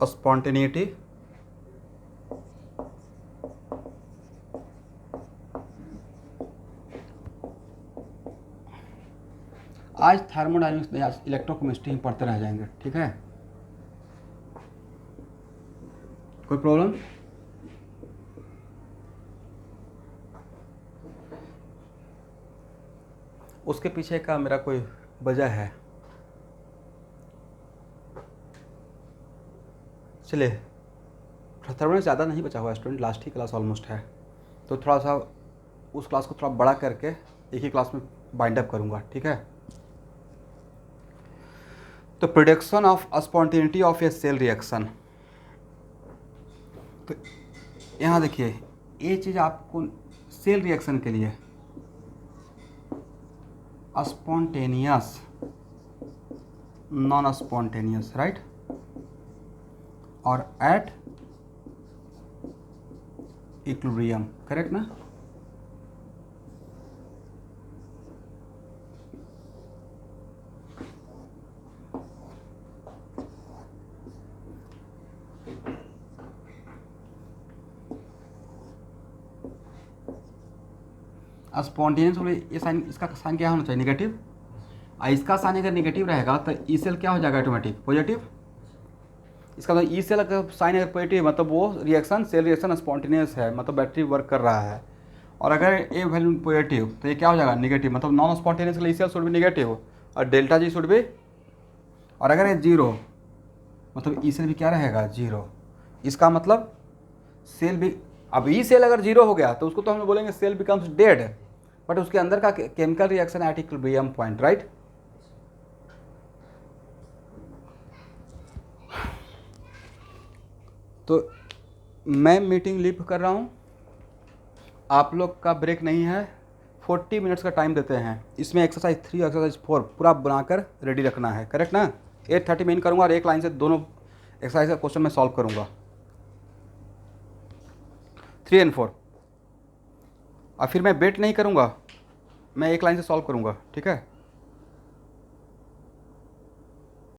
स्पॉन्टेनिटी आज थर्मोडायनेमिक्स नहीं, आज इलेक्ट्रोकेमिस्ट्री ही पढ़ते रह जाएंगे, ठीक है? कोई प्रॉब्लम? उसके पीछे का मेरा कोई वजह है। चलिए थर्मोडायनेमिक्स ज़्यादा नहीं बचा हुआ स्टूडेंट, लास्ट ही क्लास ऑलमोस्ट है, तो थोड़ा सा उस क्लास को थोड़ा बड़ा करके एक ही क्लास में बाइंड अप करूँगा, ठीक है? तो prediction of spontaneity of a cell reaction, तो यहाँ देखिए ये चीज़ आपको सेल रिएक्शन के लिए स्पॉन्टेनियस, नॉन स्पॉन्टेनियस, राइट, और एट इक्विलिब्रियम, करेक्ट ना? स्पॉन्टेनियस ये साइन, इसका साइन क्या होना चाहिए? नेगेटिव। इसका साइन अगर नेगेटिव रहेगा तो ई सेल क्या हो जाएगा? Automatic positive. इसका मतलब ई सेल अगर साइन अगर पॉजिटिव मतलब वो रिएक्शन सेल रिएक्शन स्पॉन्टेनियस है, मतलब बैटरी वर्क कर रहा है। और अगर ए वैल्यू पॉजिटिव तो ये क्या हो जाएगा? नेगेटिव, मतलब नॉन स्पॉन्टेनियस के लिए ई सेल शुड भी नेगेटिव और डेल्टा जी शुड भी। और अगर ये जीरो मतलब ई सेल भी क्या रहेगा? जीरो। इसका मतलब सेल भी, अब ई सेल अगर जीरो हो गया तो उसको तो हम बोलेंगे सेल बिकम्स डेड, बट उसके अंदर का chemical reaction at equilibrium point, right? तो मैं मीटिंग लीव कर रहा हूँ, आप लोग का ब्रेक नहीं है, 40 मिनट्स का टाइम देते हैं। इसमें एक्सरसाइज 3 एक्सरसाइज 4 पूरा बनाकर रेडी रखना है, करेक्ट ना? 8:30 में इन करूँगा और एक लाइन से दोनों एक्सरसाइज का क्वेश्चन मैं सॉल्व करूँगा, 3 और 4। और फिर मैं वेट नहीं करूँगा, मैं एक लाइन से सॉल्व करूँगा, ठीक है?